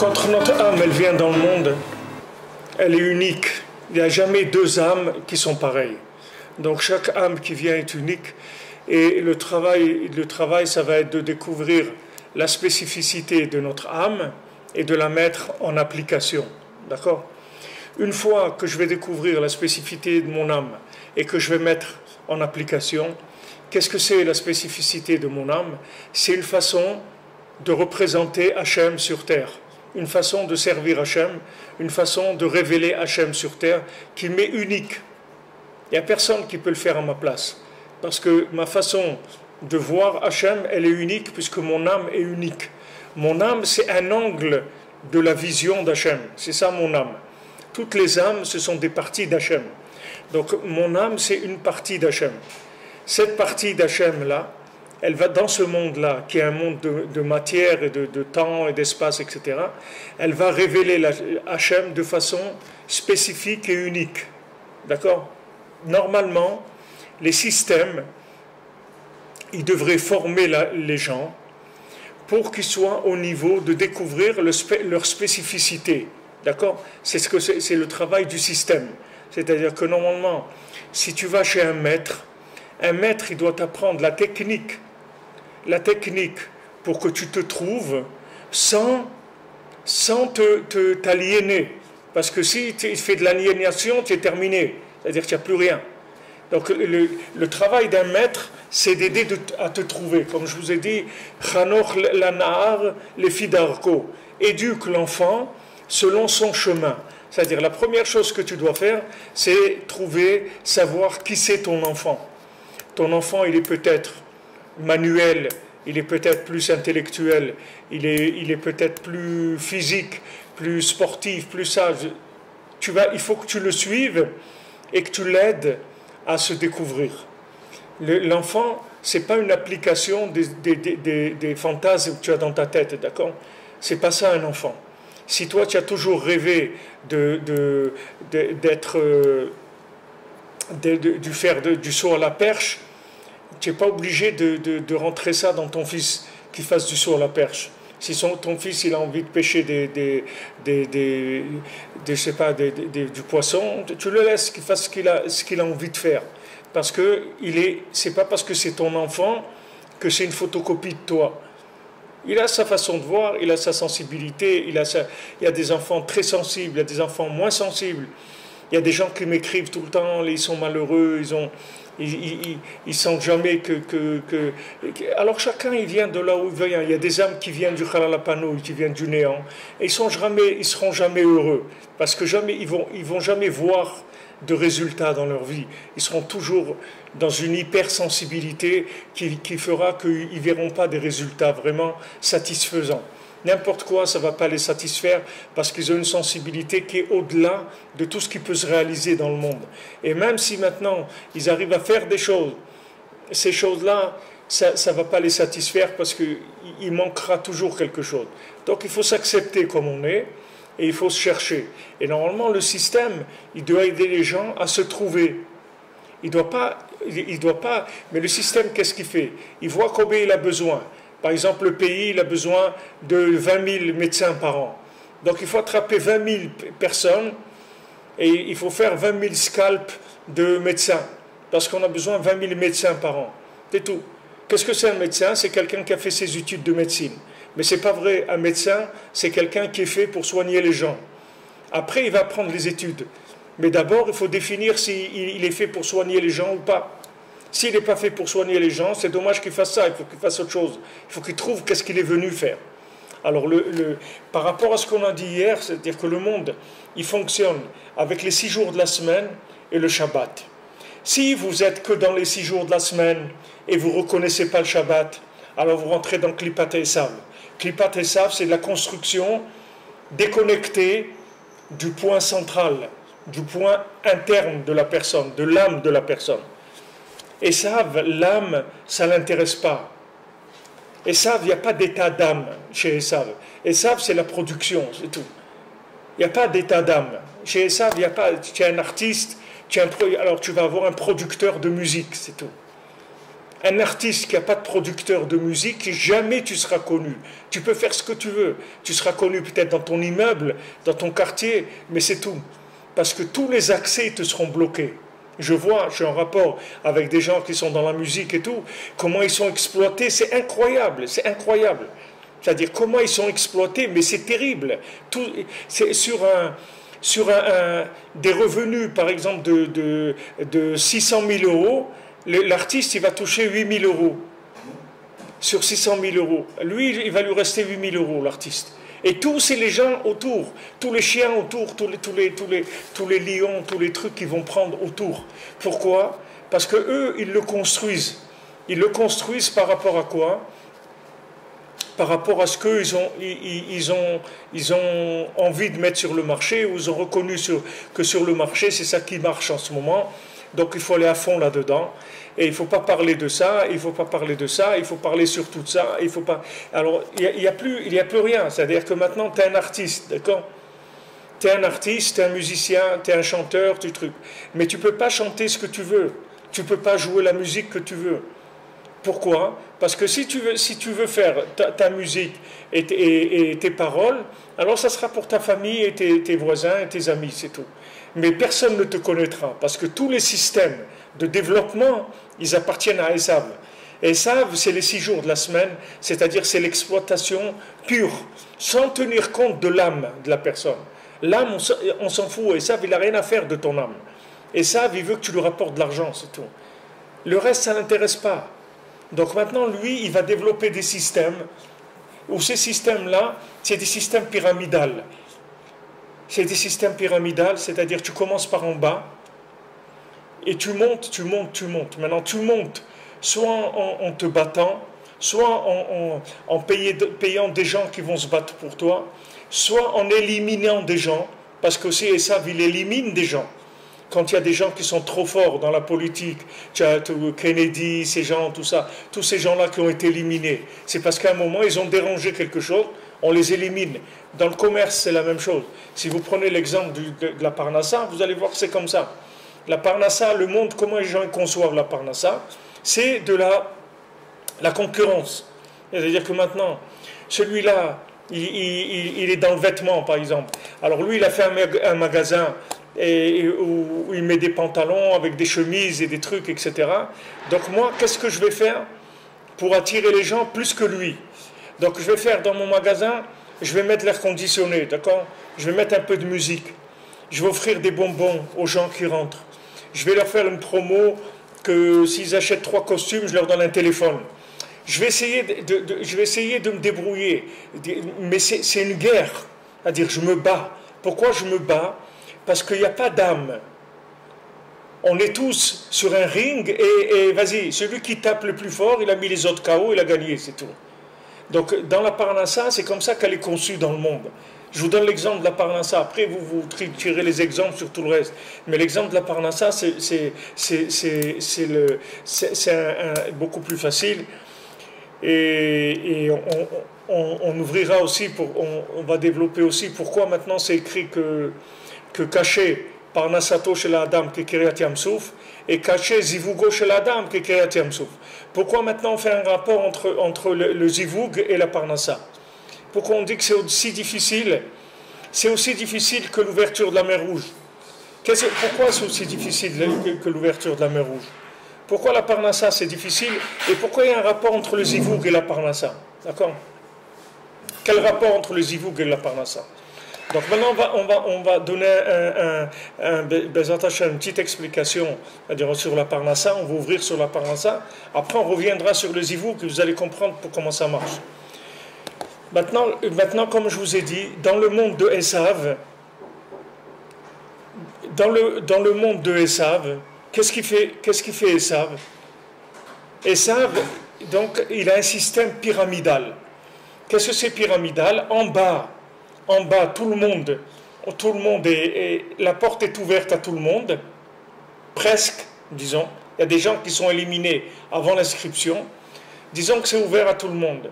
Quand notre âme, elle vient dans le monde, elle est unique. Il n'y a jamais deux âmes qui sont pareilles. Donc chaque âme qui vient est unique. Et le travail, ça va être de découvrir la spécificité de notre âme et de la mettre en application. D'accord ? Une fois que je vais découvrir la spécificité de mon âme et que je vais mettre en application, qu'est-ce que c'est la spécificité de mon âme? C'est une façon de représenter Hachem sur terre, une façon de servir Hachem, une façon de révéler Hachem sur terre qui m'est unique. Il n'y a personne qui peut le faire à ma place. Parce que ma façon de voir Hachem, elle est unique puisque mon âme est unique. Mon âme, c'est un angle de la vision d'Hachem. C'est ça mon âme. Toutes les âmes, ce sont des parties d'Hachem. Donc mon âme, c'est une partie d'Hachem. Cette partie d'Hachem-là, elle va dans ce monde-là, qui est un monde de matière et de temps et d'espace, etc. Elle va révéler Hachem de façon spécifique et unique. D'accord ? Normalement, les systèmes, ils devraient former les gens pour qu'ils soient au niveau de découvrir leur spécificité. D'accord ? C'est le travail du système. C'est-à-dire que normalement, si tu vas chez un maître, il doit t'apprendre la technique pour que tu te trouves sans t'aliéner. Parce que si tu fais de l'aliénation, tu es terminé. C'est-à-dire que tu n'as plus rien. Donc le travail d'un maître, c'est d'aider à te trouver. Comme je vous ai dit, Chanoch l'anahar les fidarko. Éduque l'enfant selon son chemin. C'est-à-dire la première chose que tu dois faire, c'est savoir qui c'est ton enfant. Ton enfant, il est peut-être manuel, il est peut-être plus intellectuel, il est peut-être plus physique, plus sportif, plus sage. Il faut que tu le suives et que tu l'aides à se découvrir. L'enfant, ce n'est pas une application des fantasmes que tu as dans ta tête, d'accord ? Ce n'est pas ça un enfant. Si toi, tu as toujours rêvé de faire du saut à la perche, tu n'es pas obligé de rentrer ça dans ton fils qui fasse du saut à la perche. Si ton fils il a envie de pêcher du poisson, tu le laisses qu'il fasse ce qu'il a envie de faire. Parce que c'est pas parce que c'est ton enfant que c'est une photocopie de toi. Il a sa façon de voir, il a sa sensibilité, il y a des enfants très sensibles, il y a des enfants moins sensibles. Il y a des gens qui m'écrivent tout le temps, ils sont malheureux, ils sentent jamais alors chacun il vient de là où il vient. Il y a des âmes qui viennent du Khalalapano, qui viennent du néant, et ils seront jamais heureux, parce que ils vont jamais voir de résultats dans leur vie. Ils seront toujours dans une hypersensibilité qui fera qu'ils ne verront pas des résultats vraiment satisfaisants. N'importe quoi, ça ne va pas les satisfaire parce qu'ils ont une sensibilité qui est au-delà de tout ce qui peut se réaliser dans le monde. Et même si maintenant ils arrivent à faire des choses, ces choses-là, ça ne va pas les satisfaire parce qu'il manquera toujours quelque chose. Donc il faut s'accepter comme on est et il faut se chercher. Et normalement, le système, il doit aider les gens à se trouver. Il doit pas, mais le système, qu'est-ce qu'il fait? Il voit combien il a besoin. Par exemple, le pays, il a besoin de 20 000 médecins par an. Donc, il faut attraper 20 000 personnes et il faut faire 20 000 scalps de médecins. Parce qu'on a besoin de 20 000 médecins par an. C'est tout. Qu'est-ce que c'est un médecin? C'est quelqu'un qui a fait ses études de médecine. Mais ce n'est pas vrai. Un médecin, c'est quelqu'un qui est fait pour soigner les gens. Après, il va prendre les études. Mais d'abord, il faut définir s'il est fait pour soigner les gens ou pas. S'il n'est pas fait pour soigner les gens, c'est dommage qu'il fasse ça, il faut qu'il fasse autre chose. Il faut qu'il trouve qu'est-ce qu'il est venu faire. Alors, par rapport à ce qu'on a dit hier, c'est-à-dire que le monde, il fonctionne avec les 6 jours de la semaine et le Shabbat. Si vous êtes que dans les 6 jours de la semaine et vous ne reconnaissez pas le Shabbat, alors vous rentrez dans Klipat Esav. Klipat Esav, c'est la construction déconnectée du point central, du point interne de la personne, de l'âme de la personne. Esav, l'âme, ça ne l'intéresse pas. Esav, il n'y a pas d'état d'âme chez Esav. Esav, c'est la production, c'est tout. Il n'y a pas d'état d'âme. Chez Esav, il n'y a pas. Tu es un artiste, alors tu vas avoir un producteur de musique, c'est tout. Un artiste qui n'a pas de producteur de musique, jamais tu seras connu. Tu peux faire ce que tu veux. Tu seras connu peut-être dans ton immeuble, dans ton quartier, mais c'est tout. Parce que tous les accès te seront bloqués. Je suis en rapport avec des gens qui sont dans la musique et tout, comment ils sont exploités, c'est incroyable, c'est incroyable. C'est-à-dire comment ils sont exploités, mais c'est terrible. C'est des revenus, par exemple, de 600 000 euros, l'artiste, il va toucher 8 000 euros sur 600 000 euros. Lui, il va lui rester 8 000 euros, l'artiste. Et tous, c'est les gens autour, tous les chiens autour, tous les lions, tous les trucs qu'ils vont prendre autour. Pourquoi? Parce que eux, ils le construisent. Ils le construisent par rapport à quoi? Par rapport à ce qu'ils ont envie de mettre sur le marché, ou ils ont reconnu que sur le marché, c'est ça qui marche en ce moment. Donc il faut aller à fond là-dedans. Et il ne faut pas parler de ça, il ne faut pas parler de ça, il faut parler sur tout ça, il faut pas... Alors, il n'y a plus rien. C'est-à-dire que maintenant, tu es un artiste, d'accord? Tu es un artiste, tu es un musicien, tu es un chanteur, tu truc. Mais tu ne peux pas chanter ce que tu veux. Tu ne peux pas jouer la musique que tu veux. Pourquoi? Parce que si tu veux faire ta musique et tes paroles, alors ça sera pour ta famille et tes voisins et tes amis, c'est tout. Mais personne ne te connaîtra, parce que tous les systèmes de développement, ils appartiennent à Esav. Esav, c'est les 6 jours de la semaine, c'est-à-dire c'est l'exploitation pure, sans tenir compte de l'âme de la personne. L'âme, on s'en fout. Esav, il n'a rien à faire de ton âme. Esav, il veut que tu lui rapportes de l'argent, c'est tout. Le reste, ça ne l'intéresse pas. Donc maintenant, lui, il va développer des systèmes, où ces systèmes-là, c'est des systèmes pyramidales. C'est des systèmes pyramidales, c'est-à-dire tu commences par en bas, et tu montes, tu montes, tu montes. Maintenant, tu montes, soit en te battant, soit en payant des gens qui vont se battre pour toi, soit en éliminant des gens, parce que aussi Esav, il élimine des gens. Quand il y a des gens qui sont trop forts dans la politique, tu as Kennedy, ces gens, tout ça, tous ces gens-là qui ont été éliminés, c'est parce qu'à un moment, ils ont dérangé quelque chose, on les élimine. Dans le commerce, c'est la même chose. Si vous prenez l'exemple de la Parnassa, vous allez voir que c'est comme ça. La Parnassa, le monde, comment les gens conçoivent la Parnassa, c'est de la concurrence. C'est-à-dire que maintenant, celui-là, il est dans le vêtement, par exemple. Alors lui, il a fait un magasin où il met des pantalons avec des chemises et des trucs, etc. Donc moi, qu'est-ce que je vais faire pour attirer les gens plus que lui? Donc je vais faire dans mon magasin, je vais mettre l'air conditionné, d'accord? Je vais mettre un peu de musique. Je vais offrir des bonbons aux gens qui rentrent. Je vais leur faire une promo que s'ils achètent 3 costumes, je leur donne un téléphone. Je vais essayer de me débrouiller. Mais c'est une guerre. C'est-à-dire, je me bats. Pourquoi je me bats? Parce qu'il n'y a pas d'âme. On est tous sur un ring et vas-y, celui qui tape le plus fort, il a mis les autres KO, il a gagné, c'est tout. Donc, dans la Parnassa, c'est comme ça qu'elle est conçue dans le monde. Je vous donne l'exemple de la Parnassa. Après, vous tirez les exemples sur tout le reste. Mais l'exemple de la Parnassa, c'est beaucoup plus facile. Et on ouvrira aussi, on va développer aussi pourquoi maintenant c'est écrit que caché Parnassato chez l'Adam qui est Kiryat Yamsouf et caché Zivougo chez l'Adam qui est Kiryat Yamsouf. Pourquoi maintenant on fait un rapport entre le Zivoug et la Parnassa? Pourquoi on dit que c'est aussi difficile? C'est aussi difficile que l'ouverture de la mer Rouge. Pourquoi c'est aussi difficile que l'ouverture de la mer Rouge? Pourquoi la Parnassa c'est difficile? Et pourquoi il y a un rapport entre le Zivoug et la Parnassa? D'accord? Quel rapport entre le Zivoug et la Parnassa? Donc maintenant on va donner une petite explication, c'est-à-dire sur la Parnassa, on va ouvrir sur la Parnassa, après on reviendra sur le Zivoug et vous allez comprendre comment ça marche. Maintenant, comme je vous ai dit, dans le monde de Esav, dans le monde de Esav, qu'est-ce qui fait Esav? Esav, donc, il a un système pyramidal. Qu'est-ce que c'est pyramidal? En bas, tout le monde la porte est ouverte à tout le monde, presque, disons. Il y a des gens qui sont éliminés avant l'inscription. Disons que c'est ouvert à tout le monde.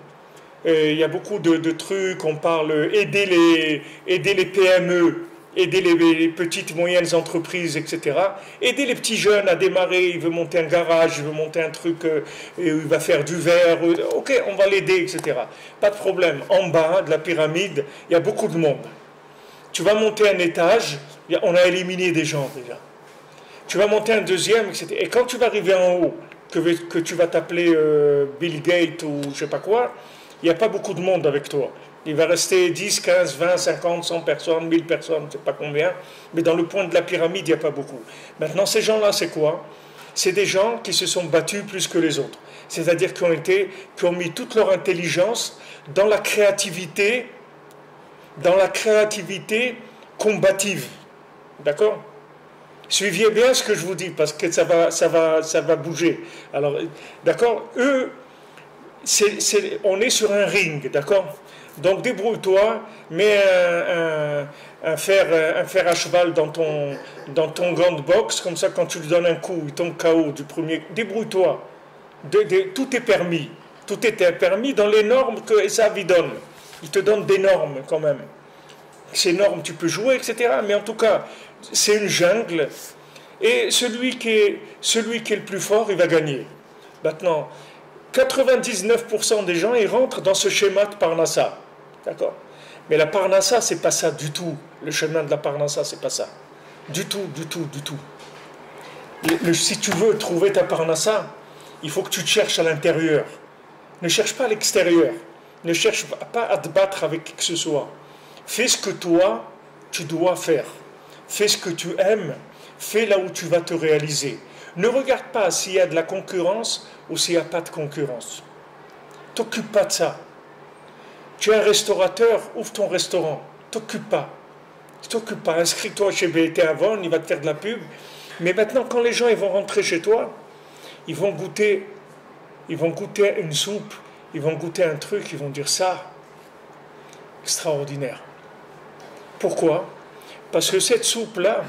Il y a beaucoup de trucs, on parle aider les PME aider les petites, moyennes entreprises, etc. Aider les petits jeunes à démarrer, il veut monter un garage, il veut monter un truc, il va faire du verre, ok, on va l'aider, etc. Pas de problème. En bas de la pyramide, il y a beaucoup de monde. Tu vas monter un étage, on a éliminé des gens déjà. Tu vas monter un deuxième, etc. Et quand tu vas arriver en haut, que tu vas t'appeler Bill Gates ou je sais pas quoi, il n'y a pas beaucoup de monde avec toi. Il va rester 10, 15, 20, 50, 100 personnes, 1000 personnes, je ne sais pas combien, mais dans le point de la pyramide, il n'y a pas beaucoup. Maintenant, ces gens-là, c'est quoi? C'est des gens qui se sont battus plus que les autres. C'est-à-dire qui ont mis toute leur intelligence dans la créativité combative. D'accord? Suivez bien ce que je vous dis, parce que ça va bouger. Alors, d'accord? Eux, on est sur un ring, d'accord? Donc débrouille-toi, mets un fer à cheval dans ton gant de boxe, comme ça quand tu lui donnes un coup, il tombe KO du premier. Débrouille-toi. Tout est permis. Tout est permis dans les normes que Esav il donne. Il te donne des normes quand même. Ces normes, tu peux jouer, etc. Mais en tout cas, c'est une jungle. Et celui qui est le plus fort, il va gagner. Maintenant, 99% des gens, ils rentrent dans ce schéma de Parnassa. D'accord? Mais la Parnassa, c'est pas ça du tout. Le chemin de la Parnassa, c'est pas ça. Du tout, du tout, du tout. Si tu veux trouver ta Parnassa, il faut que tu te cherches à l'intérieur. Ne cherche pas à l'extérieur. Ne cherche pas à te battre avec qui que ce soit. Fais ce que toi, tu dois faire. Fais ce que tu aimes. Fais là où tu vas te réaliser. Ne regarde pas s'il y a de la concurrence ou s'il n'y a pas de concurrence. T'occupe pas de ça. Tu es un restaurateur, ouvre ton restaurant. T'occupe pas. T'occupe pas. Inscris-toi chez BT Avon, il va te faire de la pub. Mais maintenant, quand les gens ils vont rentrer chez toi, ils vont goûter une soupe, ils vont goûter un truc, ils vont dire ça, extraordinaire. Pourquoi? Parce que cette soupe-là,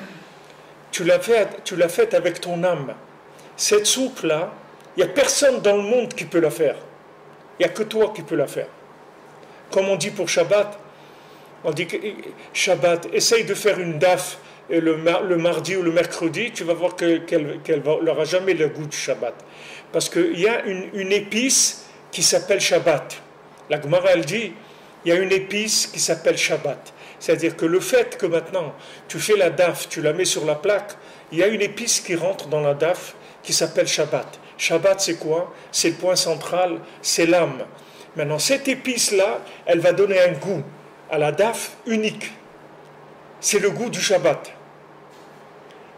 tu l'as faite avec ton âme. Cette soupe-là, il n'y a personne dans le monde qui peut la faire. Il n'y a que toi qui peux la faire. Comme on dit pour Shabbat, on dit que Shabbat, essaye de faire une daf le mardi ou le mercredi, tu vas voir qu'elle n'aura jamais le goût du Shabbat. Parce qu'il y a une épice qui s'appelle Shabbat. La Gemara, elle dit, il y a une épice qui s'appelle Shabbat. C'est-à-dire que le fait que maintenant, tu fais la daf, tu la mets sur la plaque, il y a une épice qui rentre dans la daf qui s'appelle Shabbat. Shabbat, c'est quoi? C'est le point central, c'est l'âme. Maintenant, cette épice-là, elle va donner un goût à la daf unique. C'est le goût du Shabbat.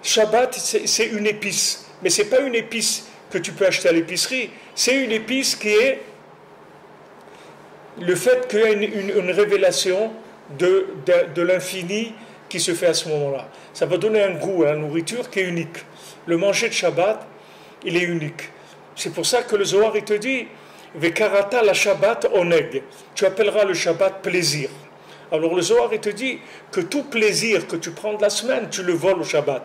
Shabbat, c'est une épice. Mais ce n'est pas une épice que tu peux acheter à l'épicerie. C'est une épice qui est le fait qu'il y a une révélation de l'infini qui se fait à ce moment-là. Ça va donner un goût à la nourriture qui est unique. Le manger de Shabbat, il est unique. C'est pour ça que le Zohar, il te dit Vekarata la Shabbat oneg. Tu appelleras le Shabbat plaisir. Alors le Zohar, il te dit que tout plaisir que tu prends de la semaine, tu le voles au Shabbat.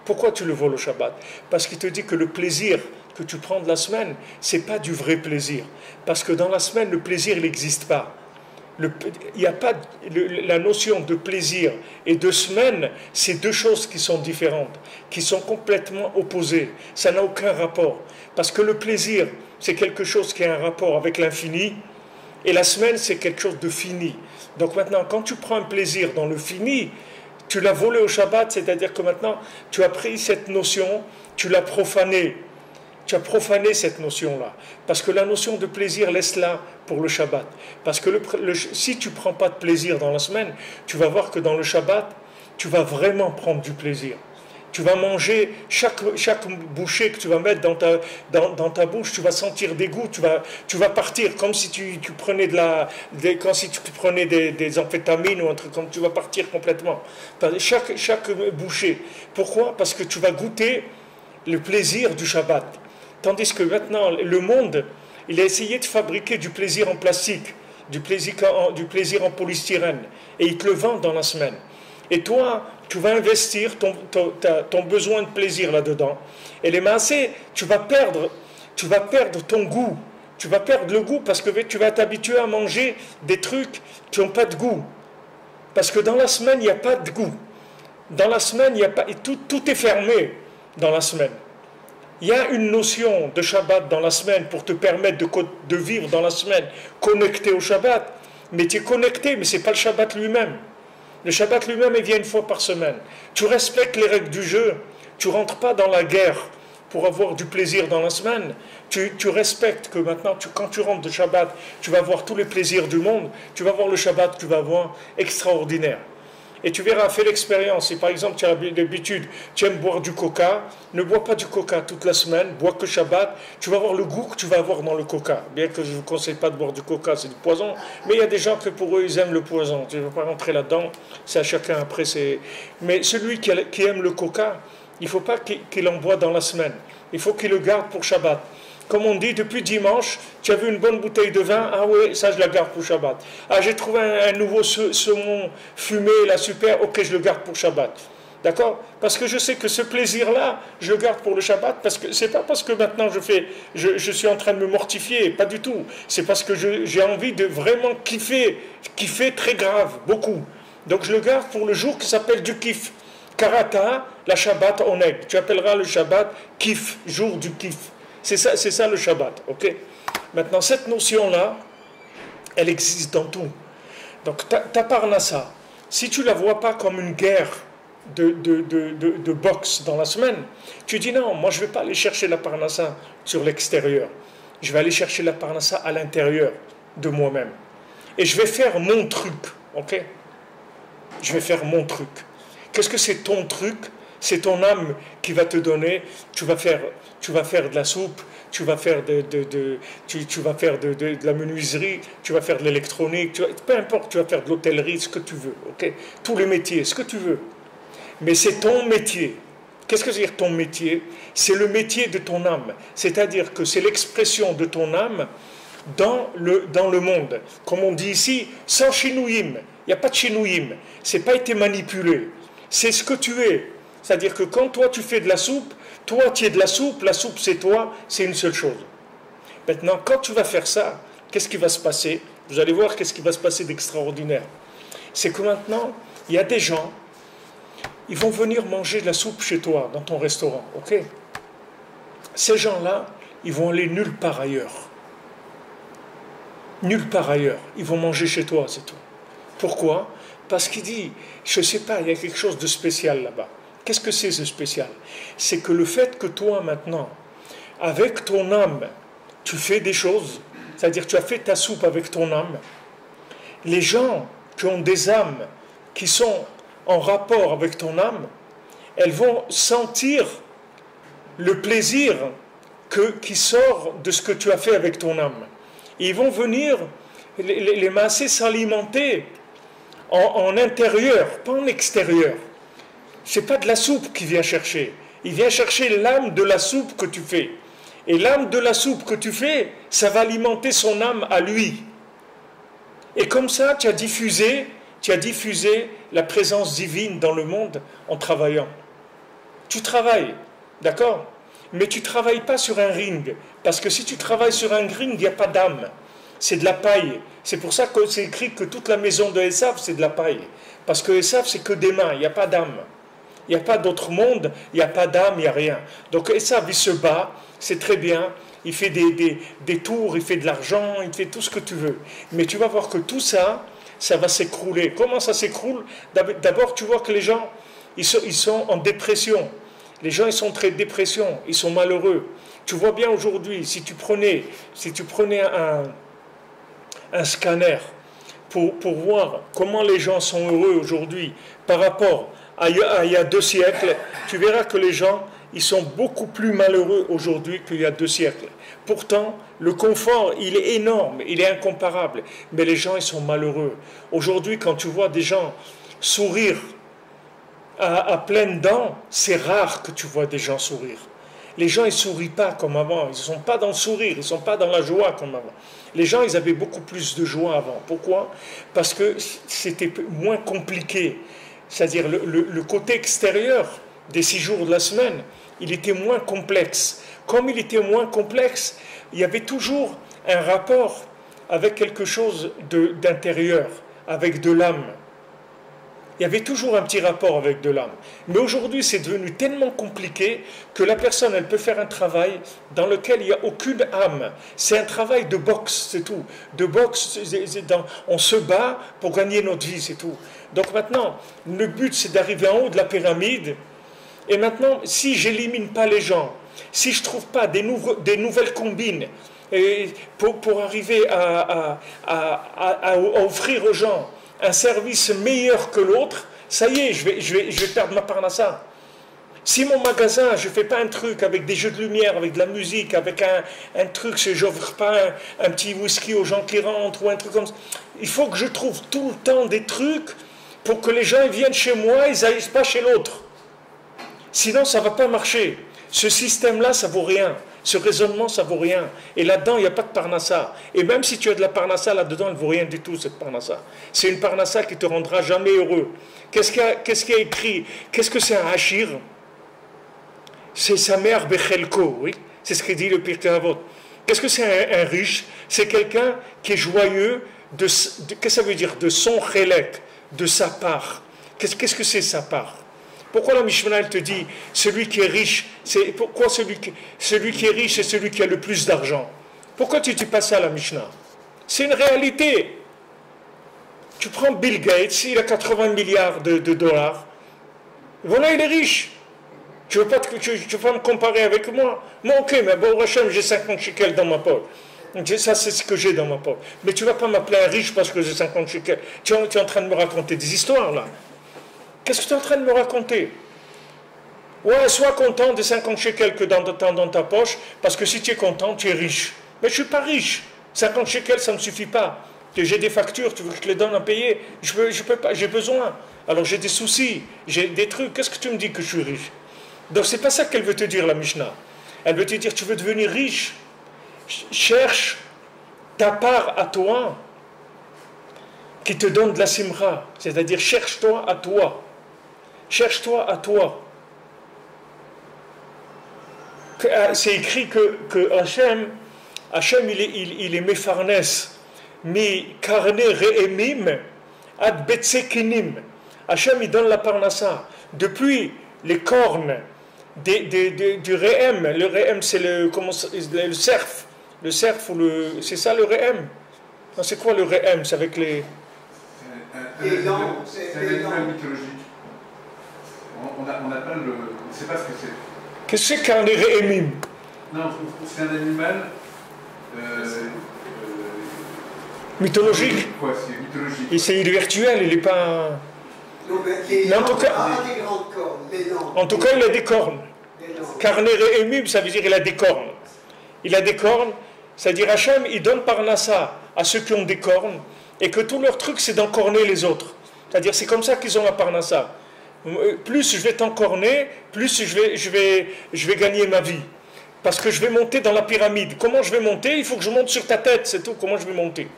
Pourquoi tu le voles au Shabbat? Parce qu'il te dit que le plaisir que tu prends de la semaine, ce n'est pas du vrai plaisir. Parce que dans la semaine, le plaisir, il n'existe pas. Il n'y a pas la notion de plaisir et de semaine, c'est deux choses qui sont différentes, qui sont complètement opposées. Ça n'a aucun rapport. Parce que le plaisir, c'est quelque chose qui a un rapport avec l'infini, et la semaine, c'est quelque chose de fini. Donc maintenant, quand tu prends un plaisir dans le fini, tu l'as volé au Shabbat, c'est-à-dire que maintenant, tu as pris cette notion, tu l'as profanée. Tu as profané cette notion-là. Parce que la notion de plaisir, laisse-la pour le Shabbat. Parce que si tu ne prends pas de plaisir dans la semaine, tu vas voir que dans le Shabbat, tu vas vraiment prendre du plaisir. Tu vas manger, chaque bouchée que tu vas mettre dans ta bouche, tu vas sentir des goûts, tu vas partir comme si tu prenais des amphétamines ou un truc comme tu vas partir complètement. Chaque bouchée. Pourquoi? Parce que tu vas goûter le plaisir du Shabbat. Tandis que maintenant, le monde, il a essayé de fabriquer du plaisir en plastique, du plaisir en polystyrène, et il te le vend dans la semaine. Et toi, tu vas investir ton besoin de plaisir là-dedans. Et les massés, tu vas perdre ton goût. Tu vas perdre le goût parce que tu vas t'habituer à manger des trucs qui n'ont pas de goût. Parce que dans la semaine, il n'y a pas de goût. Dans la semaine, il y a pas, tout est fermé dans la semaine. Il y a une notion de Shabbat dans la semaine pour te permettre de vivre dans la semaine connecté au Shabbat, mais tu es connecté, mais ce n'est pas le Shabbat lui-même. Le Shabbat lui-même, il vient une fois par semaine. Tu respectes les règles du jeu, tu ne rentres pas dans la guerre pour avoir du plaisir dans la semaine. Tu respectes que maintenant, quand tu rentres de Shabbat, tu vas avoir tous les plaisirs du monde, tu vas voir le Shabbat, tu vas voir extraordinaire. Et tu verras, fais l'expérience. Si par exemple tu as l'habitude, tu aimes boire du coca, ne bois pas du coca toute la semaine, bois que Shabbat, tu vas voir le goût que tu vas avoir dans le coca. Bien que je ne vous conseille pas de boire du coca, c'est du poison, mais il y a des gens que pour eux, ils aiment le poison. Je ne vais pas rentrer là-dedans, c'est à chacun après. Mais celui qui aime le coca, il ne faut pas qu'il en boit dans la semaine. Il faut qu'il le garde pour Shabbat. Comme on dit, depuis dimanche, tu as vu une bonne bouteille de vin, ah oui, ça je la garde pour Shabbat. Ah, j'ai trouvé un nouveau saumon fumé, là super, ok, je le garde pour Shabbat. D'accord? Parce que je sais que ce plaisir-là, je le garde pour le Shabbat, parce que c'est pas parce que maintenant je suis en train de me mortifier, pas du tout. C'est parce que j'ai envie de vraiment kiffer très grave, beaucoup. Donc je le garde pour le jour qui s'appelle du kiff. Karata, la Shabbat oneg. Tu appelleras le Shabbat kiff, jour du kiff. C'est ça le Shabbat, ok? Maintenant, cette notion-là, elle existe dans tout. Donc, ta parnassa, si tu ne la vois pas comme une guerre de boxe dans la semaine, tu dis non, moi je ne vais pas aller chercher la parnassa sur l'extérieur. Je vais aller chercher la parnassa à l'intérieur de moi-même. Et je vais faire mon truc, ok? Je vais faire mon truc. Qu'est-ce que c'est ton truc? C'est ton âme qui va te donner. Tu vas faire de la soupe, tu vas faire de la menuiserie, tu vas faire de l'électronique, peu importe, tu vas faire de l'hôtellerie, ce que tu veux. Okay? Tous les métiers, ce que tu veux. Mais c'est ton métier. Qu'est-ce que ça veut dire ton métier? C'est le métier de ton âme. C'est-à-dire que c'est l'expression de ton âme dans le monde. Comme on dit ici, sans chinouïm. Il n'y a pas de chinouïm. Ce n'est pas été manipulé. C'est ce que tu es. C'est-à-dire que quand toi tu fais de la soupe, toi tu es de la soupe c'est toi, c'est une seule chose. Maintenant, quand tu vas faire ça, qu'est-ce qui va se passer? Vous allez voir qu'est-ce qui va se passer d'extraordinaire. C'est que maintenant, il y a des gens, ils vont venir manger de la soupe chez toi, dans ton restaurant, ok? Ces gens-là, ils vont aller nulle part ailleurs. Nulle part ailleurs. Ils vont manger chez toi, c'est tout. Pourquoi? Parce qu'il dit, je ne sais pas, il y a quelque chose de spécial là-bas. Qu'est-ce que c'est ce spécial? C'est que le fait que toi maintenant, avec ton âme, tu fais des choses, c'est-à-dire tu as fait ta soupe avec ton âme, les gens qui ont des âmes qui sont en rapport avec ton âme, elles vont sentir le plaisir qui sort de ce que tu as fait avec ton âme. Et ils vont venir, les massés, s'alimenter en intérieur, pas en extérieur. C'est pas de la soupe qu'il vient chercher. Il vient chercher l'âme de la soupe que tu fais. Et l'âme de la soupe que tu fais, ça va alimenter son âme à lui. Et comme ça, tu as diffusé la présence divine dans le monde en travaillant. Tu travailles, d'accord? Mais tu ne travailles pas sur un ring. Parce que si tu travailles sur un ring, il n'y a pas d'âme. C'est de la paille. C'est pour ça que c'est écrit que toute la maison de Esav, c'est de la paille. Parce que Esav, c'est que des mains, il n'y a pas d'âme. Il n'y a pas d'autre monde, il n'y a pas d'âme, il n'y a rien. Donc Esav, il se bat, c'est très bien, il fait des tours, il fait de l'argent, il fait tout ce que tu veux. Mais tu vas voir que tout ça, ça va s'écrouler. Comment ça s'écroule? D'abord, tu vois que les gens, ils sont en dépression. Les gens, ils sont très dépression, ils sont malheureux. Tu vois bien aujourd'hui, si tu prenais un scanner pour voir comment les gens sont heureux aujourd'hui par rapport à il y a 2 siècles, tu verras que les gens, ils sont beaucoup plus malheureux aujourd'hui qu'il y a 2 siècles. Pourtant, le confort, il est énorme, il est incomparable, mais les gens, ils sont malheureux. Aujourd'hui, quand tu vois des gens sourire à pleines dents, c'est rare que tu vois des gens sourire. Les gens, ils ne sourient pas comme avant, ils ne sont pas dans le sourire, ils ne sont pas dans la joie comme avant. Les gens, ils avaient beaucoup plus de joie avant. Pourquoi? Parce que c'était moins compliqué. C'est-à-dire le côté extérieur des 6 jours de la semaine, il était moins complexe. Comme il était moins complexe, il y avait toujours un rapport avec quelque chose d'intérieur, avec de l'âme. Il y avait toujours un petit rapport avec de l'âme. Mais aujourd'hui, c'est devenu tellement compliqué que la personne, elle peut faire un travail dans lequel il n'y a aucune âme. C'est un travail de boxe, c'est tout. De boxe, on se bat pour gagner notre vie, c'est tout. Donc maintenant, le but, c'est d'arriver en haut de la pyramide. Et maintenant, si j'élimine pas les gens, si je trouve pas des nouvelles combines pour arriver à offrir aux gens un service meilleur que l'autre, ça y est, je vais perdre ma parnassa. Si mon magasin, je ne fais pas un truc avec des jeux de lumière, avec de la musique, avec un truc, je n'offre pas un petit whisky aux gens qui rentrent ou un truc comme ça, il faut que je trouve tout le temps des trucs pour que les gens ils viennent chez moi, ils n'aillent pas chez l'autre. Sinon, ça ne va pas marcher. Ce système-là, ça vaut rien. Ce raisonnement, ça vaut rien. Et là-dedans, il n'y a pas de parnassa. Et même si tu as de la parnassa, là-dedans, elle ne vaut rien du tout, cette parnassa. C'est une parnassa qui ne te rendra jamais heureux. Qu'est-ce qu'il y a écrit? Qu'est-ce que c'est un hachir? C'est sa mère Bechelko, oui. C'est ce que dit le Pirkei Avot. Qu'est-ce que c'est un riche? C'est quelqu'un qui est joyeux, qu'est-ce que ça veut dire? De son chélek, de sa part. Qu'est-ce que c'est sa part? Pourquoi la Mishnah elle te dit celui qui est riche, pourquoi celui qui est riche c'est celui qui a le plus d'argent? Pourquoi tu ne dis pas ça la Mishnah? C'est une réalité. Tu prends Bill Gates, il a 80 milliards de dollars. Voilà, il est riche. Tu ne veux pas me comparer avec moi? Moi, ok, mais bon, Hachem, j'ai 50 shekels dans ma poche. Ça, c'est ce que j'ai dans ma poche. Mais tu ne vas pas m'appeler un riche parce que j'ai 50 shekels. Tu es en train de me raconter des histoires, là. Qu'est-ce que tu es en train de me raconter? Ouais, sois content des 50 shekels que dans ta poche, parce que si tu es content, tu es riche. Mais je ne suis pas riche. 50 shekels, ça ne me suffit pas. J'ai des factures, tu veux que je te les donne à payer? Je peux pas, j'ai besoin. Alors j'ai des soucis, j'ai des trucs. Qu'est-ce que tu me dis que je suis riche? Donc c'est pas ça qu'elle veut te dire, la Mishnah. Elle veut te dire, tu veux devenir riche. Cherche ta part à toi qui te donne de la simra. C'est-à-dire, cherche-toi à toi. Cherche-toi à toi. C'est écrit que Hachem il est mefarnes, mi karne re'emim ad betsekinim. Hachem il donne la parnassa. Depuis les cornes du re'em, le re'em c'est le cerf. Le cerf, c'est ça le re'em? C'est quoi le re'em? C'est avec les... C'est un animal mythologique. On n'a pas le... On ne sait pas ce que c'est. Qu'est-ce que c'est qu'un réémim? Non, c'est un animal... mythologique. Quoi, c'est mythologique. Et c'est virtuel, il n'est pas... Non, mais en tout cas, des grandes cornes, mais non. En tout cas, il a des cornes. Carné réémim, ça veut dire il a des cornes. Il a des cornes, c'est-à-dire Hachem, il donne parnassa à ceux qui ont des cornes, et que tout leur truc, c'est d'encorner les autres. C'est-à-dire, c'est comme ça qu'ils ont la parnassa. Plus je vais t'encorner, plus je vais gagner ma vie. Parce que je vais monter dans la pyramide. Comment je vais monter? Il faut que je monte sur ta tête, c'est tout. Comment je vais monter?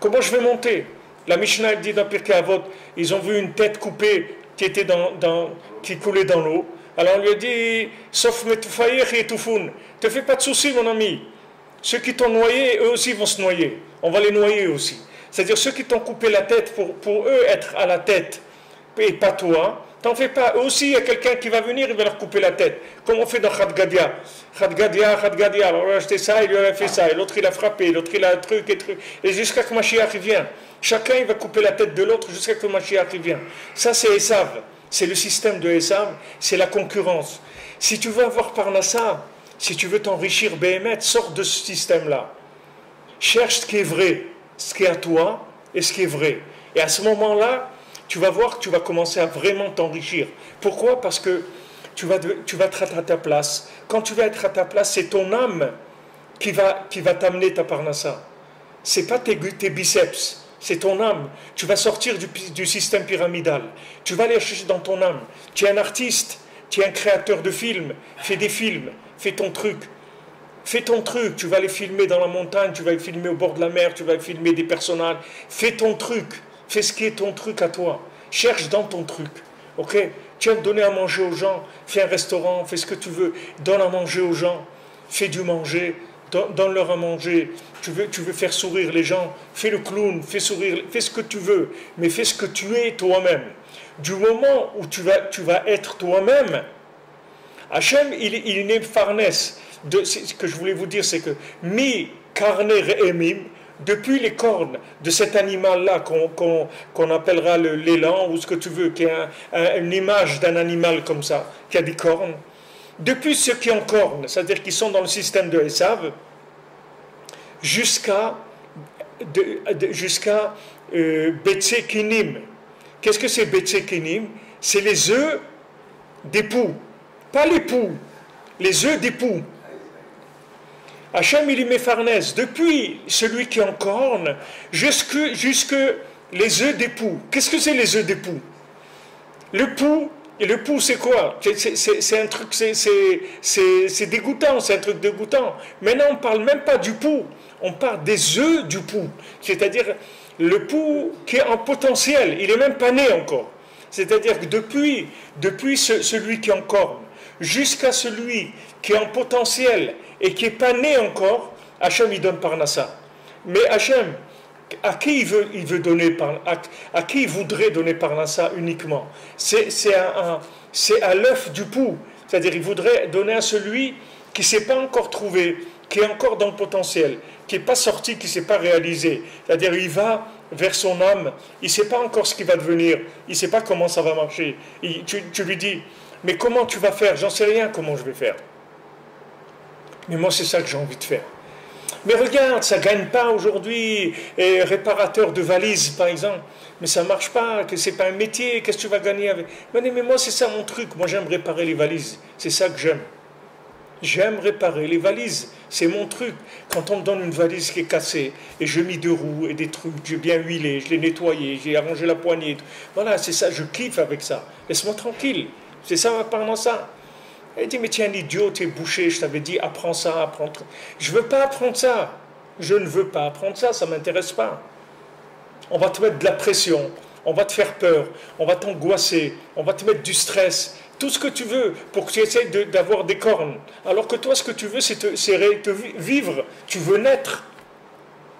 Comment je vais monter? La Mishnah dit dans Pirkei Avot, ils ont vu une tête coupée qui coulait dans l'eau. Alors on lui a dit, sauf metufayech et toufoun. Te fais pas de soucis, mon ami. Ceux qui t'ont noyé, eux aussi vont se noyer. On va les noyer aussi. C'est-à-dire ceux qui t'ont coupé la tête pour eux être à la tête et pas toi, t'en fais pas. Eux aussi, il y a quelqu'un qui va venir, il va leur couper la tête. Comme on fait dans Khad Gadia. Khad Gadia. Alors on a acheté ça, il lui a fait ça. Et l'autre, il a frappé. L'autre, il a un truc. Et jusqu'à que Mashiach vient. Chacun, il va couper la tête de l'autre jusqu'à que Mashiach vient. Ça, c'est Esav. C'est le système de Esav. C'est la concurrence. Si tu veux avoir Parnassa, si tu veux t'enrichir Béhémet, sors de ce système-là. Cherche ce qui est vrai, ce qui est à toi et ce qui est vrai. Et à ce moment-là, tu vas voir que tu vas commencer à vraiment t'enrichir. Pourquoi? Parce que tu vas être à ta place. Quand tu vas être à ta place, c'est ton âme qui va t'amener ta parnassa. Ce n'est pas tes biceps, c'est ton âme. Tu vas sortir du système pyramidal. Tu vas aller chercher dans ton âme. Tu es un artiste, tu es un créateur de films. Fais des films, fais ton truc. Fais ton truc, tu vas les filmer dans la montagne, tu vas les filmer au bord de la mer, tu vas filmer des personnages. Fais ton truc. Fais ce qui est ton truc à toi. Cherche dans ton truc. Ok? Tu aimes donner à manger aux gens. Fais un restaurant, fais ce que tu veux. Donne à manger aux gens. Fais du manger. donne-leur à manger. Tu veux faire sourire les gens, fais le clown, fais sourire, fais ce que tu veux, mais fais ce que tu es toi-même. Du moment où tu vas être toi-même, Hachem, il n'est farnès. Ce que je voulais vous dire, c'est que mi carne re'emim, depuis les cornes de cet animal-là qu'on appellera l'élan ou ce que tu veux, qui est une image d'un animal comme ça, qui a des cornes, depuis ceux qui ont cornes, c'est-à-dire qui sont dans le système de Esav, jusqu'à Betsekinim. Qu'est-ce que c'est Betsekinim? C'est les œufs des poux, pas les poux, les œufs des poux. Hachem, il est méfarnès, depuis celui qui est en corne, jusque les œufs des poux. Qu'est-ce que c'est les œufs des poux? Le poux, c'est quoi? C'est un truc, c'est dégoûtant, c'est un truc dégoûtant. Maintenant, on ne parle même pas du poux, on parle des œufs du poux. C'est-à-dire le poux qui est en potentiel, il n'est même pas né encore. C'est-à-dire que depuis celui qui est en corne, jusqu'à celui qui est en potentiel et qui n'est pas né encore, Hachem, il donne Parnassa. Mais Hachem, à qui il veut donner à qui il voudrait donner Parnassa uniquement? C'est à l'œuf du poux. C'est-à-dire il voudrait donner à celui qui ne s'est pas encore trouvé, qui est encore dans le potentiel, qui n'est pas sorti, qui ne s'est pas réalisé. C'est-à-dire il va vers son âme, il ne sait pas encore ce qu'il va devenir, il ne sait pas comment ça va marcher. Tu lui dis, mais comment tu vas faire? J'en sais rien comment je vais faire. Mais moi c'est ça que j'ai envie de faire. Mais regarde, ça ne gagne pas aujourd'hui, réparateur de valises par exemple. Mais ça ne marche pas, que ce n'est pas un métier, qu'est-ce que tu vas gagner avec? Mais moi c'est ça mon truc, moi j'aime réparer les valises, c'est ça que j'aime. J'aime réparer les valises, c'est mon truc. Quand on me donne une valise qui est cassée, et je mets 2 roues et des trucs, j'ai bien huilé, je l'ai nettoyé, j'ai arrangé la poignée, voilà, c'est ça, je kiffe avec ça. Laisse-moi tranquille, c'est ça, apparemment ça. Elle dit, mais tu es un idiot, tu es bouché, je t'avais dit, apprends ça, apprends. Je ne veux pas apprendre ça. Je ne veux pas apprendre ça, ça ne m'intéresse pas. On va te mettre de la pression, on va te faire peur, on va t'angoisser, on va te mettre du stress, tout ce que tu veux pour que tu essaies d'avoir des cornes. Alors que toi, ce que tu veux, c'est vivre. Tu veux naître.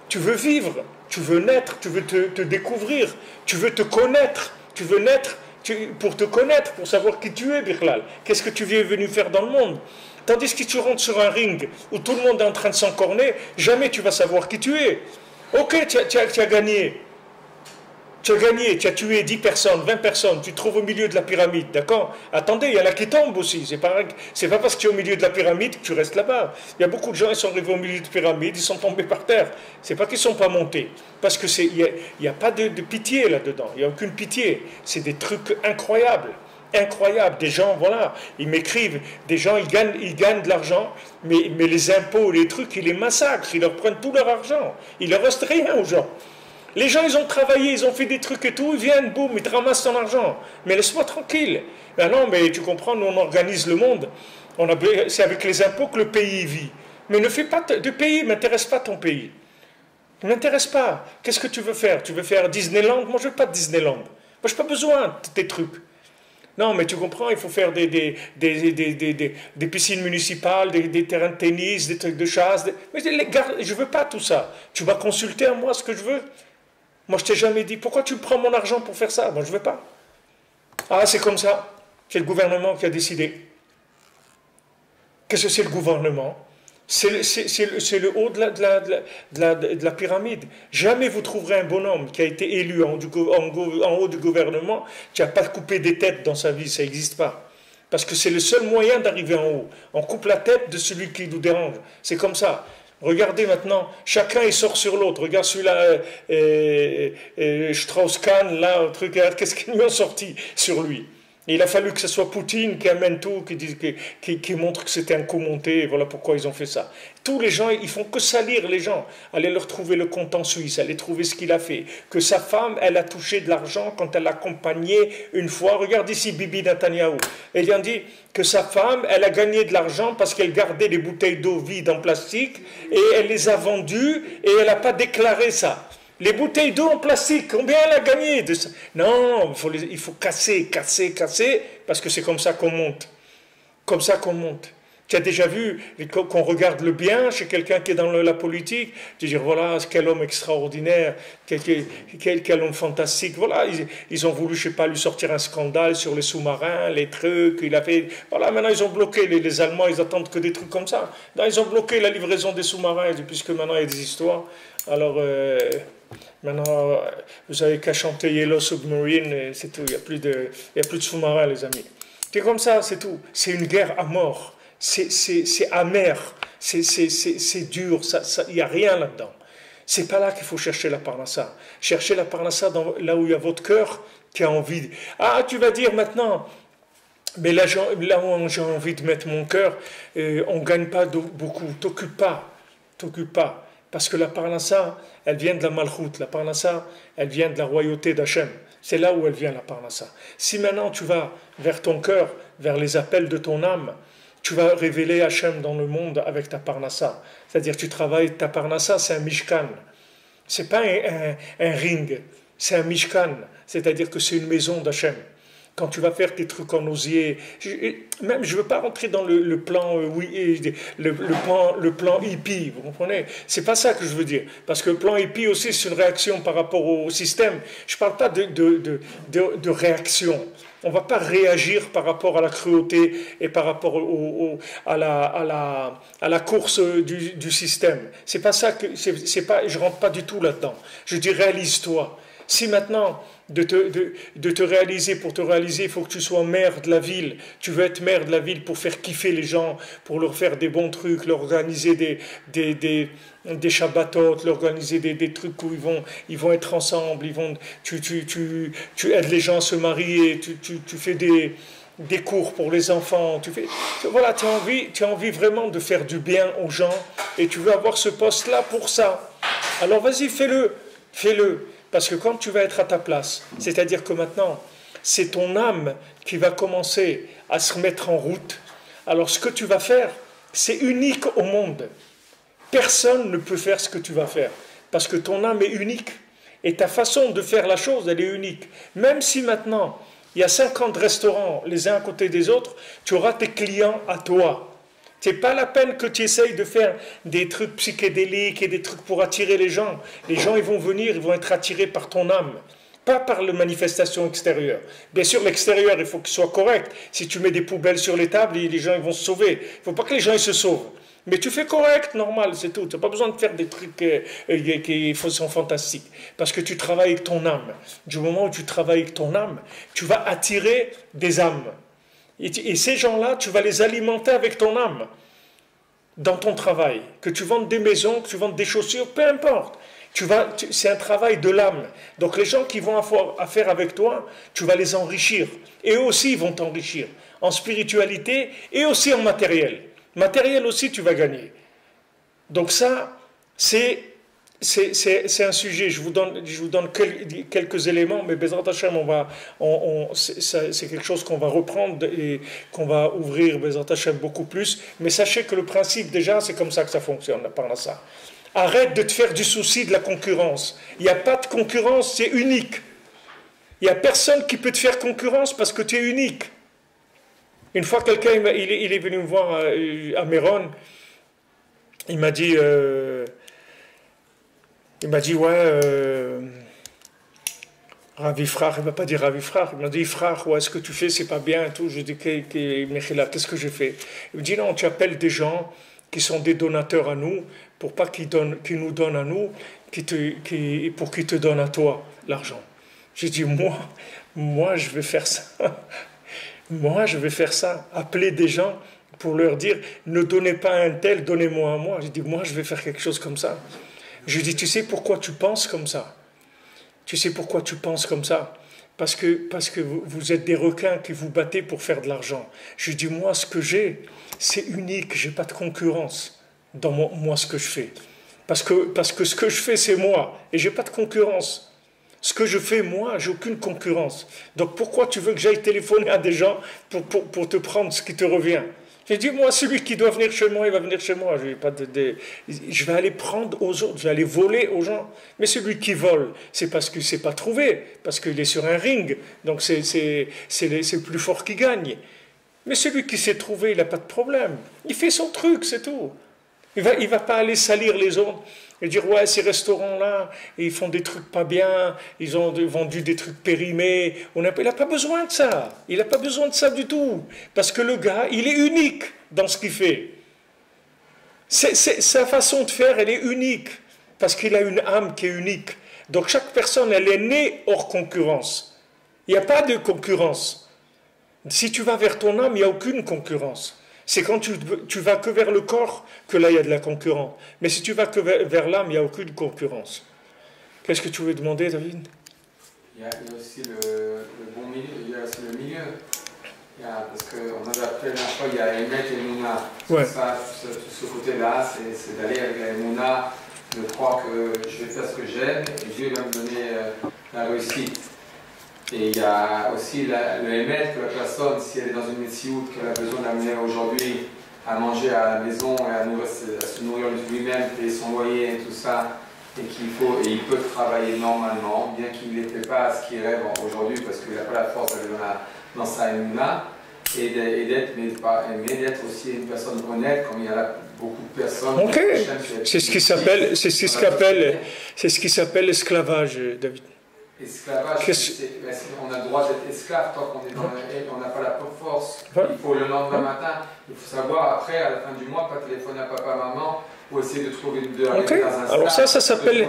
Tu veux vivre. Tu veux naître. Tu veux te découvrir. Tu veux te connaître. Tu veux naître pour te connaître, pour savoir qui tu es, Birlal. Qu'est-ce que tu es venu faire dans le monde? Tandis que tu rentres sur un ring où tout le monde est en train de s'encorner, jamais tu vas savoir qui tu es. Ok, tu as gagné. Tu as gagné, tu as tué 10 personnes, 20 personnes, tu te trouves au milieu de la pyramide, d'accord? Attendez, il y en a qui tombent aussi. C'est pas parce que tu es au milieu de la pyramide que tu restes là-bas. Il y a beaucoup de gens qui sont arrivés au milieu de la pyramide, ils sont tombés par terre. C'est pas qu'ils ne sont pas montés. Parce que il n'y a pas de pitié là-dedans. Il n'y a aucune pitié. C'est des trucs incroyables. Incroyables. Des gens, voilà, ils m'écrivent, des gens, ils gagnent de l'argent, mais les impôts, les trucs, ils les massacrent, ils leur prennent tout leur argent. Il ne leur reste rien aux gens. Les gens, ils ont travaillé, ils ont fait des trucs et tout, ils viennent, boum, ils te ramassent ton argent. Mais laisse-moi tranquille. Ben non, mais tu comprends, nous on organise le monde. C'est avec les impôts que le pays vit. Mais ne fais pas de pays, ne m'intéresse pas ton pays. Ne m'intéresse pas. Qu'est-ce que tu veux faire? Tu veux faire Disneyland? Moi, je ne veux pas de Disneyland. Moi, je n'ai pas besoin de tes trucs. Non, mais tu comprends, il faut faire des piscines municipales, des terrains de tennis, des trucs de chasse. Mais je ne veux pas tout ça. Tu vas consulter à moi ce que je veux. Moi, je t'ai jamais dit, pourquoi tu prends mon argent pour faire ça? Moi, je ne veux pas. Ah, c'est comme ça. C'est le gouvernement qui a décidé. Qu'est-ce que c'est le gouvernement? C'est le haut de la pyramide. Jamais vous trouverez un bonhomme qui a été élu en haut du gouvernement qui n'a pas coupé des têtes dans sa vie. Ça n'existe pas. Parce que c'est le seul moyen d'arriver en haut. On coupe la tête de celui qui nous dérange. C'est comme ça. Regardez maintenant, chacun il sort sur l'autre. Regarde celui-là, Strauss-Kahn, là, truc, qu'est-ce qu'ils lui ont sorti sur lui? Et il a fallu que ce soit Poutine qui amène tout, qui montre que c'était un coup monté, et voilà pourquoi ils ont fait ça. Tous les gens, ils font que salir les gens. Allez leur trouver le compte en Suisse, allez trouver ce qu'il a fait. Que sa femme, elle a touché de l'argent quand elle l'a accompagné une fois. Regarde ici Bibi Netanyahou. Et il a dit que sa femme, elle a gagné de l'argent parce qu'elle gardait des bouteilles d'eau vides en plastique et elle les a vendues et elle n'a pas déclaré ça. Les bouteilles d'eau en plastique, combien elle a gagné de ça? Non, il faut casser, parce que c'est comme ça qu'on monte. Comme ça qu'on monte. Tu as déjà vu qu'on regarde le bien chez quelqu'un qui est dans la politique, de dire voilà, quel homme extraordinaire, quel homme fantastique. Voilà, ils ont voulu, je sais pas, lui sortir un scandale sur les sous-marins, les trucs, il a fait. Voilà, maintenant ils ont bloqué, les Allemands, ils attendent que des trucs comme ça. Non, ils ont bloqué la livraison des sous-marins, puisque maintenant il y a des histoires. Alors, maintenant, vous n'avez qu'à chanter Yellow Submarine, c'est tout, il n'y a plus de sous-marins, les amis. C'est comme ça, c'est tout. C'est une guerre à mort. C'est amer, c'est dur, il n'y a rien là-dedans. C'est pas là qu'il faut chercher la parnassa. Cherchez la parnassa là où il y a votre cœur qui a envie. Ah, tu vas dire maintenant, mais là où j'ai envie de mettre mon cœur, on ne gagne pas beaucoup. T'occupe pas. Parce que la parnassa, elle vient de la malchoute. La parnassa, elle vient de la royauté d'Hachem. C'est là où elle vient, la parnassa. Si maintenant tu vas vers ton cœur, vers les appels de ton âme, tu vas révéler Hachem dans le monde avec ta parnassa. C'est-à-dire tu travailles ta parnassa, c'est un mishkan. C'est pas un ring, c'est un mishkan. C'est-à-dire que c'est une maison d'Hachem. Quand tu vas faire tes trucs en osier, même je ne veux pas rentrer dans le plan le plan hippie, vous comprenez? C'est pas ça que je veux dire, parce que le plan hippie aussi c'est une réaction par rapport au système. Je ne parle pas de réaction. On ne va pas réagir par rapport à la cruauté et par rapport à la course du système. C'est pas ça que je rentre pas du tout là-dedans. Je dis réalise-toi. Si maintenant, de te réaliser, pour te réaliser, il faut que tu sois maire de la ville. Tu veux être maire de la ville pour faire kiffer les gens, pour leur faire des bons trucs, leur organiser des Shabbatot, leur organiser des trucs où ils vont être ensemble, tu aides les gens à se marier, tu fais des cours pour les enfants. Voilà, tu as envie vraiment de faire du bien aux gens et tu veux avoir ce poste-là pour ça. Alors vas-y, fais-le. Parce que quand tu vas être à ta place, c'est-à-dire que maintenant, c'est ton âme qui va commencer à se remettre en route. Alors ce que tu vas faire, c'est unique au monde. Personne ne peut faire ce que tu vas faire. Parce que ton âme est unique. Et ta façon de faire la chose, elle est unique. Même si maintenant, il y a 50 restaurants les uns à côté des autres, tu auras tes clients à toi. C'est pas la peine que tu essayes de faire des trucs psychédéliques et des trucs pour attirer les gens. Les gens, ils vont venir, ils vont être attirés par ton âme, pas par la manifestation extérieure. Bien sûr, l'extérieur, il faut qu'il soit correct. Si tu mets des poubelles sur les tables, les gens ils vont se sauver. Il ne faut pas que les gens ils se sauvent. Mais tu fais correct, normal, c'est tout. Tu n'as pas besoin de faire des trucs qui sont fantastiques. Parce que tu travailles avec ton âme. Du moment où tu travailles avec ton âme, tu vas attirer des âmes. Et ces gens-là, tu vas les alimenter avec ton âme dans ton travail. Que tu vendes des maisons, que tu vendes des chaussures, peu importe. C'est un travail de l'âme. Donc les gens qui vont avoir affaire avec toi, tu vas les enrichir. Et eux aussi, ils vont t'enrichir. En spiritualité et aussi en matériel. Matériel aussi, tu vas gagner. Donc ça, c'est un sujet. Je vous donne quelques éléments, mais Bezrat Hashem, c'est quelque chose qu'on va reprendre et qu'on va ouvrir Bezrat Hashem beaucoup plus. Mais sachez que le principe, déjà, c'est comme ça que ça fonctionne, la parnassa. Arrête de te faire du souci de la concurrence. Il n'y a pas de concurrence, c'est unique. Il n'y a personne qui peut te faire concurrence parce que tu es unique. Une fois, quelqu'un, il est venu me voir à Méron, il m'a dit, ouais, Ravi frère, il ne m'a pas dit Ravi frère, il m'a dit frère, ouais, ce que tu fais, c'est pas bien et tout. Je dis, qu'est-ce que j'ai fait? Il me dit, non, tu appelles des gens qui sont des donateurs à nous, pour pas qu'ils nous donnent à nous, pour qu'ils te donnent à toi l'argent. J'ai dit, moi, je vais faire ça. Moi, je vais faire ça. Appeler des gens pour leur dire, ne donnez pas à un tel, donnez-moi à moi. J'ai dit, moi, je vais faire quelque chose comme ça. Je lui dis, tu sais pourquoi tu penses comme ça? Tu sais pourquoi tu penses comme ça? Parce que vous êtes des requins qui vous battez pour faire de l'argent. Je lui dis, moi, ce que j'ai, c'est unique. Je n'ai pas de concurrence dans moi, ce que je fais. Parce que ce que je fais, c'est moi. Et je n'ai pas de concurrence. Ce que je fais, moi, j'ai aucune concurrence. Donc pourquoi tu veux que j'aille téléphoner à des gens pour te prendre ce qui te revient? J'ai dit, moi, celui qui doit venir chez moi, il va venir chez moi. Je vais aller prendre aux autres, je vais aller voler aux gens. Mais celui qui vole, c'est parce qu'il ne s'est pas trouvé, parce qu'il est sur un ring. Donc c'est le plus fort qui gagne. Mais celui qui s'est trouvé, il n'a pas de problème. Il fait son truc, c'est tout. Il va pas aller salir les autres et dire ouais, ces restaurants-là, ils font des trucs pas bien, ils ont vendu des trucs périmés. Il n'a pas besoin de ça. Il n'a pas besoin de ça du tout. Parce que le gars, il est unique dans ce qu'il fait. Sa façon de faire, elle est unique. Parce qu'il a une âme qui est unique. Donc chaque personne, elle est née hors concurrence. Il n'y a pas de concurrence. Si tu vas vers ton âme, il n'y a aucune concurrence. C'est quand tu vas que vers le corps que là, il y a de la concurrence. Mais si tu vas que vers l'âme, il n'y a aucune concurrence. Qu'est-ce que tu veux demander, David? Il y a aussi le bon milieu, il y a aussi le milieu. Parce qu'on avait appris la dernière fois, il y a Emet et Mouna. Ouais. Ça, ce côté-là, c'est d'aller avec la Mouna, de croire que je vais faire ce que j'aime et Dieu va me donner la réussite. Et il y a aussi le émettre que la personne, si elle est dans une médecine qu'elle a besoin d'amener aujourd'hui à manger à la maison et à se nourrir lui-même, payer son loyer et tout ça, et il peut travailler normalement, bien qu'il n'était pas à ce qu'il rêve aujourd'hui parce qu'il n'a pas la force d'aller dans sa émouna, et d'être aussi une personne honnête, comme il y a beaucoup de personnes. Ok, c'est ce qui s'appelle l'esclavage, David. Esclavage, on a le droit d'être esclave tant qu'on est dans on n'a pas la force. Il faut le lendemain matin, il faut savoir après, à la fin du mois, pas téléphoner à papa, maman, pour essayer de trouver dans un alors ça s'appelle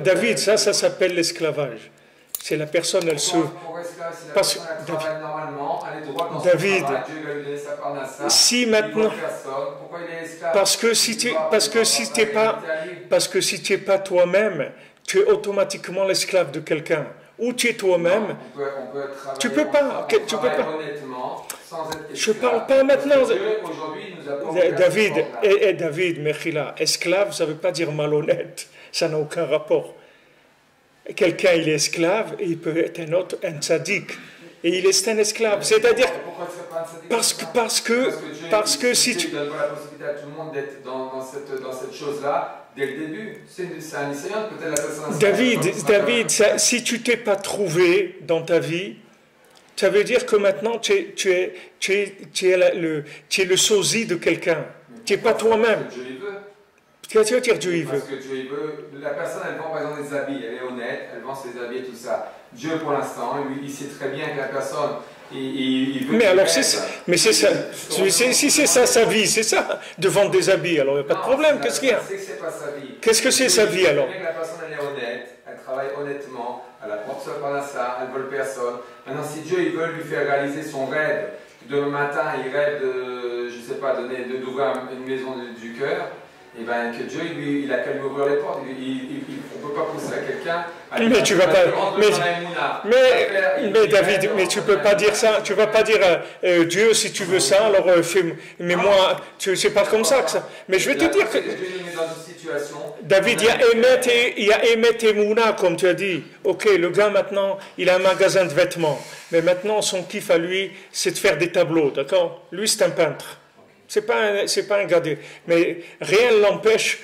David, ça s'appelle l'esclavage. C'est la personne, elle se... Parce que David, si maintenant... Parce que si tu n'es pas toi-même, tu es automatiquement l'esclave de quelqu'un. Ou tu es toi-même. Tu peux pas. Tu peux pas. Je parle pas maintenant. David, Mechila, esclave, ça ne veut pas dire malhonnête. Ça n'a aucun rapport. Quelqu'un, il est esclave et il peut être un tzaddik. Et il est un esclave. C'est-à-dire, parce que si tu... donnes pas la possibilité à tout le monde d'être dans cette chose-là dès le début. C'est un lycéen, peut-être la personne... David, si tu t'es pas trouvé dans ta vie, ça veut dire que maintenant tu es le sosie de quelqu'un. Tu n'es pas toi-même. Qu'est-ce que tu veux dire Dieu il veut? Parce que Dieu il veut. La personne, elle vend par exemple des habits, elle est honnête, elle vend ses habits et tout ça. Dieu, pour l'instant, lui, il sait très bien que la personne, il veut. Mais alors, c'est ça. Si c'est ça sa vie, c'est ça, de vendre des habits, alors il n'y a pas de problème. Qu'est-ce qu'il y a? C'est pas sa vie. Qu'est-ce que c'est sa vie alors? La personne, elle est honnête, elle travaille honnêtement, elle apporte ça par ça, elle ne vole personne. Maintenant, si Dieu, il veut lui faire réaliser son rêve, demain matin, il rêve de, je sais pas, d'ouvrir une maison du cœur. Et bien que Dieu, il a qu'à lui ouvrir les portes. On ne peut pas pousser à quelqu'un. Mais tu vas pas. Mais David, mais tu peux pas dire ça. Tu vas pas dire Dieu, si tu veux ça, alors mais moi, c'est pas comme ça que ça. Mais je vais te dire que. David, il y a Emet et Mouna, comme tu as dit. Ok, le gars maintenant, il a un magasin de vêtements. Mais maintenant, son kiff à lui, c'est de faire des tableaux, d'accord? Lui, c'est un peintre. C'est pas un gars mais rien ne l'empêche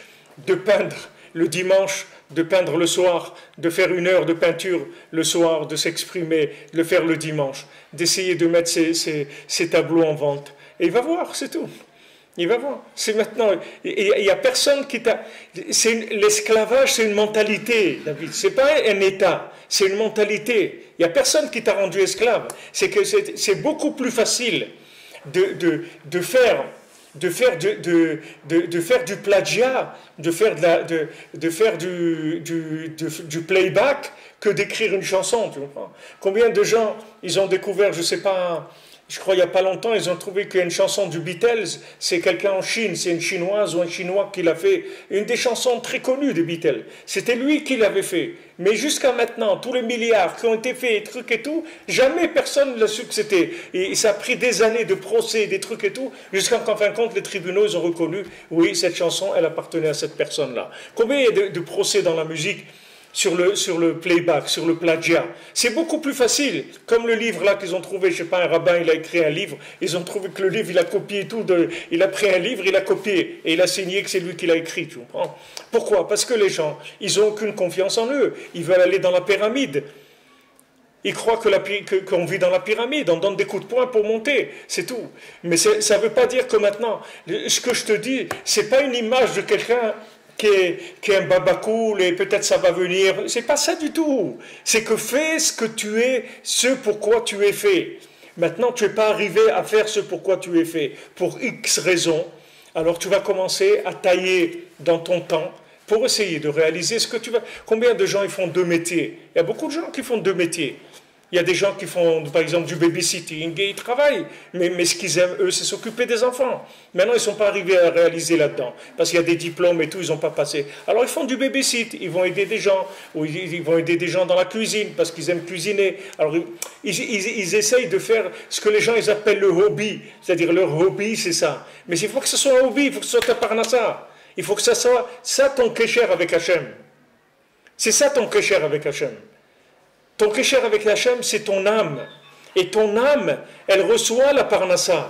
de peindre le dimanche, de peindre le soir, de faire 1 heure de peinture le soir, de s'exprimer, de le faire le dimanche, d'essayer de mettre ses tableaux en vente. Et il va voir, c'est tout. Il va voir. C'est maintenant. Il n'y a personne qui t'a. L'esclavage, c'est une mentalité, David. C'est pas un état, c'est une mentalité. Il n'y a personne qui t'a rendu esclave. C'est que c'est beaucoup plus facile de faire du plagiat, de faire du playback que d'écrire une chanson, tu comprends? Combien de gens, ils ont découvert, je sais pas, je crois il n'y a pas longtemps, ils ont trouvé qu'il y a une chanson du Beatles, c'est quelqu'un en Chine, c'est une Chinoise ou un Chinois qui l'a fait, une des chansons très connues des Beatles. C'était lui qui l'avait fait. Mais jusqu'à maintenant, tous les milliards qui ont été faits, trucs et tout, jamais personne ne l'a su que c'était. Et ça a pris des années de procès, des trucs et tout, jusqu'à qu'en fin de compte, les tribunaux, ils ont reconnu, oui, cette chanson, elle appartenait à cette personne-là. Combien il y a de procès dans la musique sur le playback, sur le plagiat? C'est beaucoup plus facile. Comme le livre là qu'ils ont trouvé, je sais pas, un rabbin, il a écrit un livre, ils ont trouvé que le livre, il a copié tout, il a pris un livre, il a copié, et il a signé que c'est lui qui l'a écrit, tu comprends? Pourquoi? Parce que les gens, ils n'ont aucune confiance en eux, ils veulent aller dans la pyramide. Ils croient qu'on vit dans la pyramide, on donne des coups de poing pour monter, c'est tout. Mais ça ne veut pas dire que maintenant, ce que je te dis, ce n'est pas une image de quelqu'un qui est un babacool et peut-être ça va venir. C'est pas ça du tout. C'est que fais ce que tu es, ce pourquoi tu es fait. Maintenant, tu n'es pas arrivé à faire ce pourquoi tu es fait, pour X raisons. Alors tu vas commencer à tailler dans ton temps pour essayer de réaliser ce que tu vas... Combien de gens ils font deux métiers? Il y a beaucoup de gens qui font deux métiers. Il y a des gens qui font, par exemple, du babysitting et ils travaillent. Mais ce qu'ils aiment, eux, c'est s'occuper des enfants. Maintenant, ils ne sont pas arrivés à réaliser là-dedans. Parce qu'il y a des diplômes et tout, ils n'ont pas passé. Alors, ils font du babysit. Ils vont aider des gens. Ou ils vont aider des gens dans la cuisine parce qu'ils aiment cuisiner. Alors, ils essayent de faire ce que les gens ils appellent le hobby. C'est-à-dire, leur hobby, c'est ça. Mais il faut que ce soit un hobby. Il faut que ce soit ta parnassa. Il faut que ça soit ça ton kécher avec Hachem. C'est ça ton kécher avec Hachem. Ton kécher avec Hachem, c'est ton âme. Et ton âme, elle reçoit la parnassa.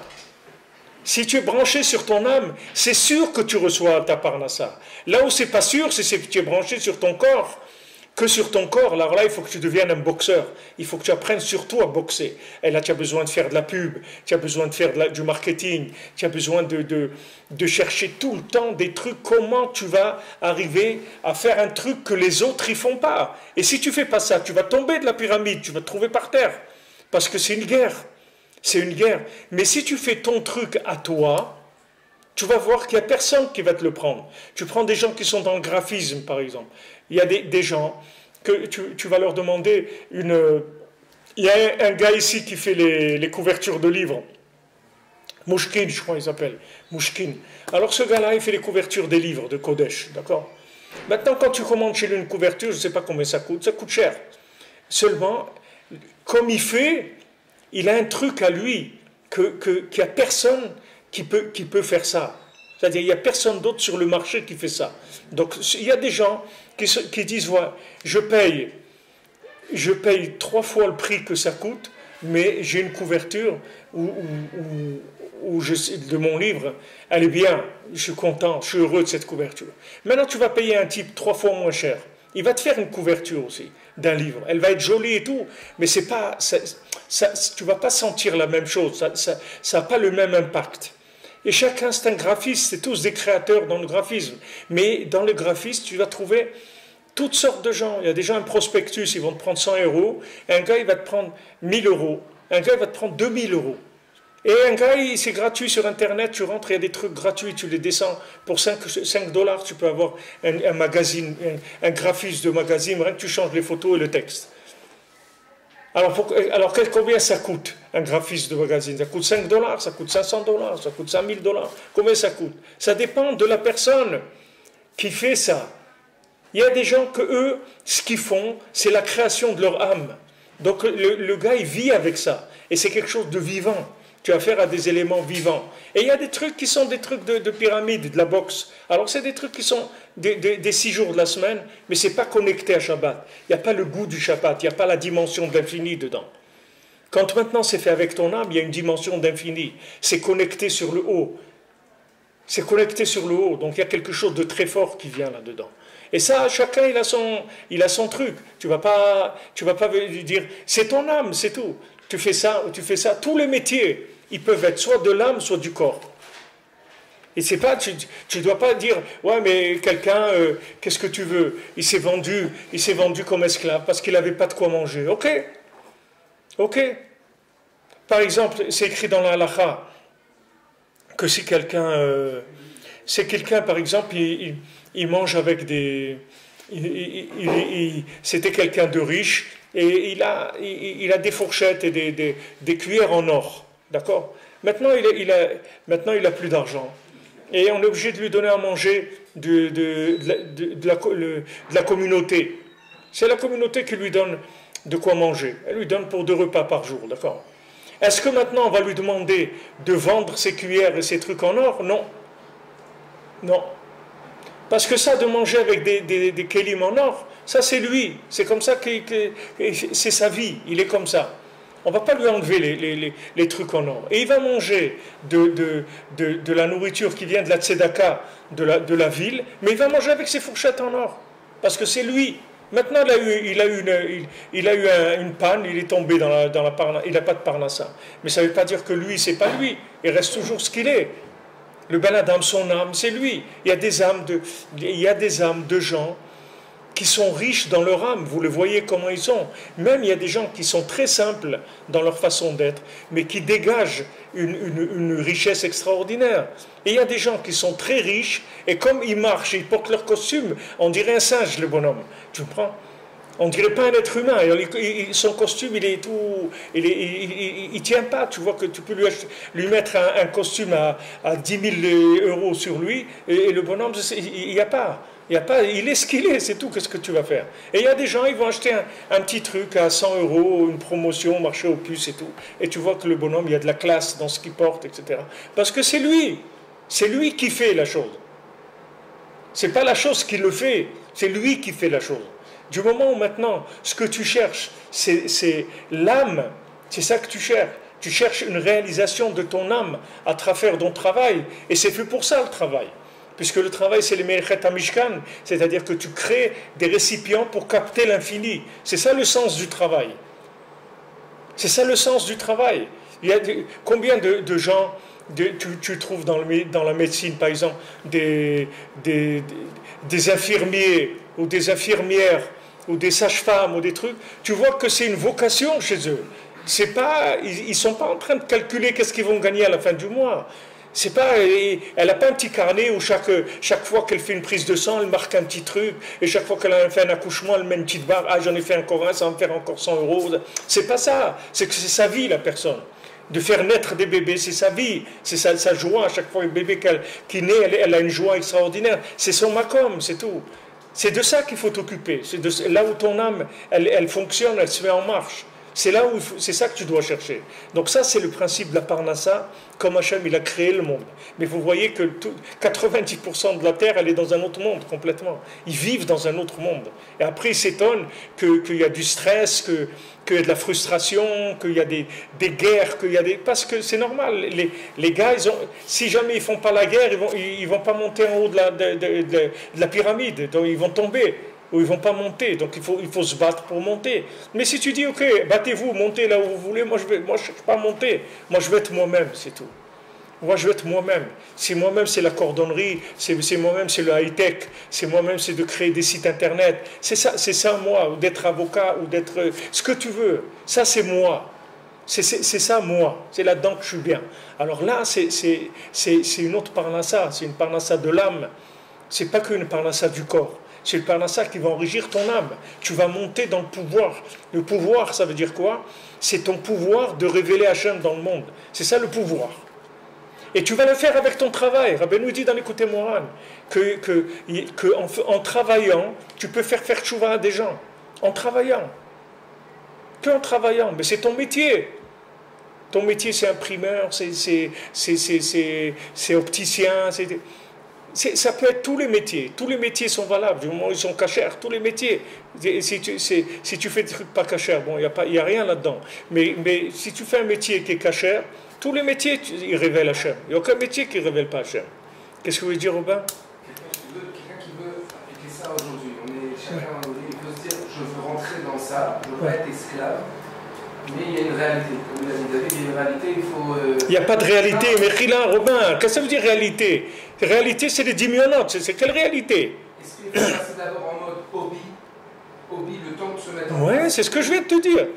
Si tu es branché sur ton âme, c'est sûr que tu reçois ta parnassa. Là où c'est pas sûr, c'est si tu es branché sur ton corps. Que sur ton corps, alors là, il faut que tu deviennes un boxeur. Il faut que tu apprennes surtout à boxer. Et là, tu as besoin de faire de la pub, tu as besoin de faire du marketing, tu as besoin de chercher tout le temps des trucs. Comment tu vas arriver à faire un truc que les autres ne font pas? Et si tu ne fais pas ça, tu vas tomber de la pyramide, tu vas te trouver par terre. Parce que c'est une guerre. C'est une guerre. Mais si tu fais ton truc à toi, tu vas voir qu'il n'y a personne qui va te le prendre. Tu prends des gens qui sont dans le graphisme, par exemple. Il y a des gens que tu vas leur demander une... Il y a un gars ici qui fait les couvertures de livres. Mouchkin, je crois qu'il s'appelle. Mouchkin. Alors ce gars-là, il fait les couvertures des livres de Kodesh, d'accord? Maintenant, quand tu commandes chez lui une couverture, je ne sais pas combien ça coûte cher. Seulement, comme il fait, il a un truc à lui qu'il n'y a personne qui peut faire ça. C'est-à-dire, il n'y a personne d'autre sur le marché qui fait ça. Donc, il y a des gens qui disent, ouais, je paye 3 fois le prix que ça coûte, mais j'ai une couverture de mon livre, elle est bien, je suis content, je suis heureux de cette couverture. Maintenant, tu vas payer un type 3 fois moins cher. Il va te faire une couverture aussi d'un livre. Elle va être jolie et tout, mais c'est pas, tu ne vas pas sentir la même chose. Ça n'a pas le même impact. Et chacun, c'est un graphiste, c'est tous des créateurs dans le graphisme. Mais dans le graphisme, tu vas trouver toutes sortes de gens. Il y a déjà un prospectus, ils vont te prendre 100 €. Un gars, il va te prendre 1000 €. Un gars, il va te prendre 2000 €. Et un gars, c'est gratuit sur Internet, tu rentres, il y a des trucs gratuits, tu les descends. Pour 5 $, tu peux avoir un magazine, un graphiste de magazine, rien que tu changes les photos et le texte. Alors combien ça coûte, un graphiste de magazine? Ça coûte 5 $, ça coûte 500 $, ça coûte 5000 $. Combien ça coûte? Ça dépend de la personne qui fait ça. Il y a des gens que eux, ce qu'ils font, c'est la création de leur âme. Donc le gars, il vit avec ça. Et c'est quelque chose de vivant. Tu as affaire à des éléments vivants. Et il y a des trucs qui sont des trucs de pyramide, de la boxe. Alors c'est des trucs qui sont des 6 jours de la semaine, mais ce n'est pas connecté à Shabbat. Il n'y a pas le goût du Shabbat, il n'y a pas la dimension de l'infini dedans. Quand maintenant c'est fait avec ton âme, il y a une dimension d'infini. C'est connecté sur le haut. C'est connecté sur le haut. Donc il y a quelque chose de très fort qui vient là-dedans. Et ça, chacun, il a son truc. Tu vas pas lui dire, c'est ton âme, c'est tout. Tu fais ça ou tu fais ça. Tous les métiers, ils peuvent être soit de l'âme, soit du corps. Et c'est pas, tu ne dois pas dire, ouais, mais quelqu'un, qu'est-ce que tu veux? Il s'est vendu comme esclave parce qu'il n'avait pas de quoi manger. Ok. Par exemple, c'est écrit dans la halakha que si quelqu'un, par exemple, il mange avec c'était quelqu'un de riche et il a des fourchettes et des cuillères en or, d'accord? Maintenant il a plus d'argent et on est obligé de lui donner à manger de la communauté. C'est la communauté qui lui donne de quoi manger. Elle lui donne pour 2 repas par jour, d'accord? Est-ce que maintenant on va lui demander de vendre ses cuillères et ses trucs en or? Non. Parce que ça, de manger avec des kélim en or, ça c'est lui. C'est comme ça c'est sa vie. Il est comme ça. On ne va pas lui enlever les trucs en or. Et il va manger de la nourriture qui vient de la tzedaka de la ville, mais il va manger avec ses fourchettes en or. Parce que c'est lui. Maintenant, il a eu une panne, il est tombé dans la parnassa, il n'a pas de parnassa. Mais ça ne veut pas dire que lui, c'est pas lui. Il reste toujours ce qu'il est. Le Ben Adam, son âme, c'est lui. Il y a des âmes de gens qui sont riches dans leur âme. Vous le voyez comment ils sont. Même il y a des gens qui sont très simples dans leur façon d'être, mais qui dégagent une richesse extraordinaire. Et il y a des gens qui sont très riches, et comme ils marchent, ils portent leur costume, on dirait un singe, le bonhomme. Tu comprends? On dirait pas un être humain. Son costume, il est tout, il tient pas. Tu vois que tu peux lui mettre un costume à 10 000 euros sur lui, et le bonhomme, il n'y a pas. Il est ce qu'il est, c'est tout. Qu'est-ce que tu vas faire? Et il y a des gens, ils vont acheter un petit truc à 100 euros, une promotion, marché aux puces et tout. Et tu vois que le bonhomme, il y a de la classe dans ce qu'il porte, etc. Parce que c'est lui qui fait la chose. C'est pas la chose qui le fait, c'est lui qui fait la chose. Du moment où maintenant, ce que tu cherches, c'est l'âme, c'est ça que tu cherches. Tu cherches une réalisation de ton âme à travers ton travail. Et c'est fait pour ça le travail. Puisque le travail, c'est les Melechet HaMishkan, c'est-à-dire que tu crées des récipients pour capter l'infini. C'est ça le sens du travail. C'est ça le sens du travail. Combien de gens tu trouves dans la médecine, par exemple, des infirmiers ou des infirmières ou des sages-femmes ou des trucs, tu vois que c'est une vocation chez eux. Ils ne sont pas en train de calculer qu'est-ce qu'ils vont gagner à la fin du mois. Elle n'a pas un petit carnet où chaque fois qu'elle fait une prise de sang, elle marque un petit truc, et chaque fois qu'elle a fait un accouchement, elle met une petite barre, j'en ai fait encore un, ça va me faire encore 100 euros. C'est pas ça, c'est que c'est sa vie, la personne. De faire naître des bébés, c'est sa vie, c'est sa joie. À chaque fois, le bébé qui naît, elle a une joie extraordinaire. C'est son makom, c'est tout. C'est de ça qu'il faut t'occuper. C'est là où ton âme, elle fonctionne, elle se met en marche. C'est ça que tu dois chercher. Donc ça, c'est le principe de la Parnassa, comme Hachem, il a créé le monde. Mais vous voyez que 90% de la terre, elle est dans un autre monde, complètement. Ils vivent dans un autre monde. Et après, ils s'étonnent qu'il y a du stress, qu'il y a de la frustration, qu'il y a des guerres, parce que c'est normal. Les gars, si jamais ils ne font pas la guerre, ils vont pas monter en haut de la pyramide. Donc ils vont tomber. Ou ils ne vont pas monter, donc il faut se battre pour monter. Mais si tu dis, ok, battez-vous, montez là où vous voulez, moi je ne cherche pas à monter, moi je vais être moi-même, c'est tout. Moi je vais être moi-même. Si moi-même c'est la cordonnerie, c'est moi-même c'est le high-tech, c'est moi-même c'est de créer des sites internet, c'est ça moi, ou d'être avocat, ou d'être ce que tu veux, ça c'est moi. C'est ça moi, c'est là-dedans que je suis bien. Alors là, c'est une autre parnassa, c'est une parnassa de l'âme, c'est pas qu'une parnassa du corps. C'est le parnassa qui va enrichir ton âme. Tu vas monter dans le pouvoir. Le pouvoir, ça veut dire quoi? C'est ton pouvoir de révéler Hachem dans le monde. C'est ça le pouvoir. Et tu vas le faire avec ton travail. Rabbi nous dit dans l'écoute Moran qu'en travaillant, tu peux faire tchouva à des gens. En travaillant. Que en travaillant. Mais c'est ton métier. Ton métier, c'est imprimeur, c'est opticien, ça peut être tous les métiers. Tous les métiers sont valables. Du moment où ils sont cachers, tous les métiers. Si tu fais des trucs pas cachers, bon, il n'y a rien là-dedans. Mais si tu fais un métier qui est cacher, tous les métiers, ils révèlent Hachem. Il n'y a aucun métier qui ne révèle pas Hachem. Qu'est-ce que vous voulez dire, Robin? Quelqu'un qui veut appliquer ça aujourd'hui. Chacun il peut se dire, je veux rentrer dans ça, je veux pas être esclave. Mais il y a une réalité. Comme l'a dit David, il y a une réalité, il faut... Il n'y a pas de réalité. Mais Khila, Robin, qu'est-ce que ça veut dire réalité? Réalité, c'est les diminuantes. C'est quelle réalité? Est-ce qu'il faut passer d'abord en mode hobby, le temps de se mettre en place? Oui, c'est ce que je viens de te dire.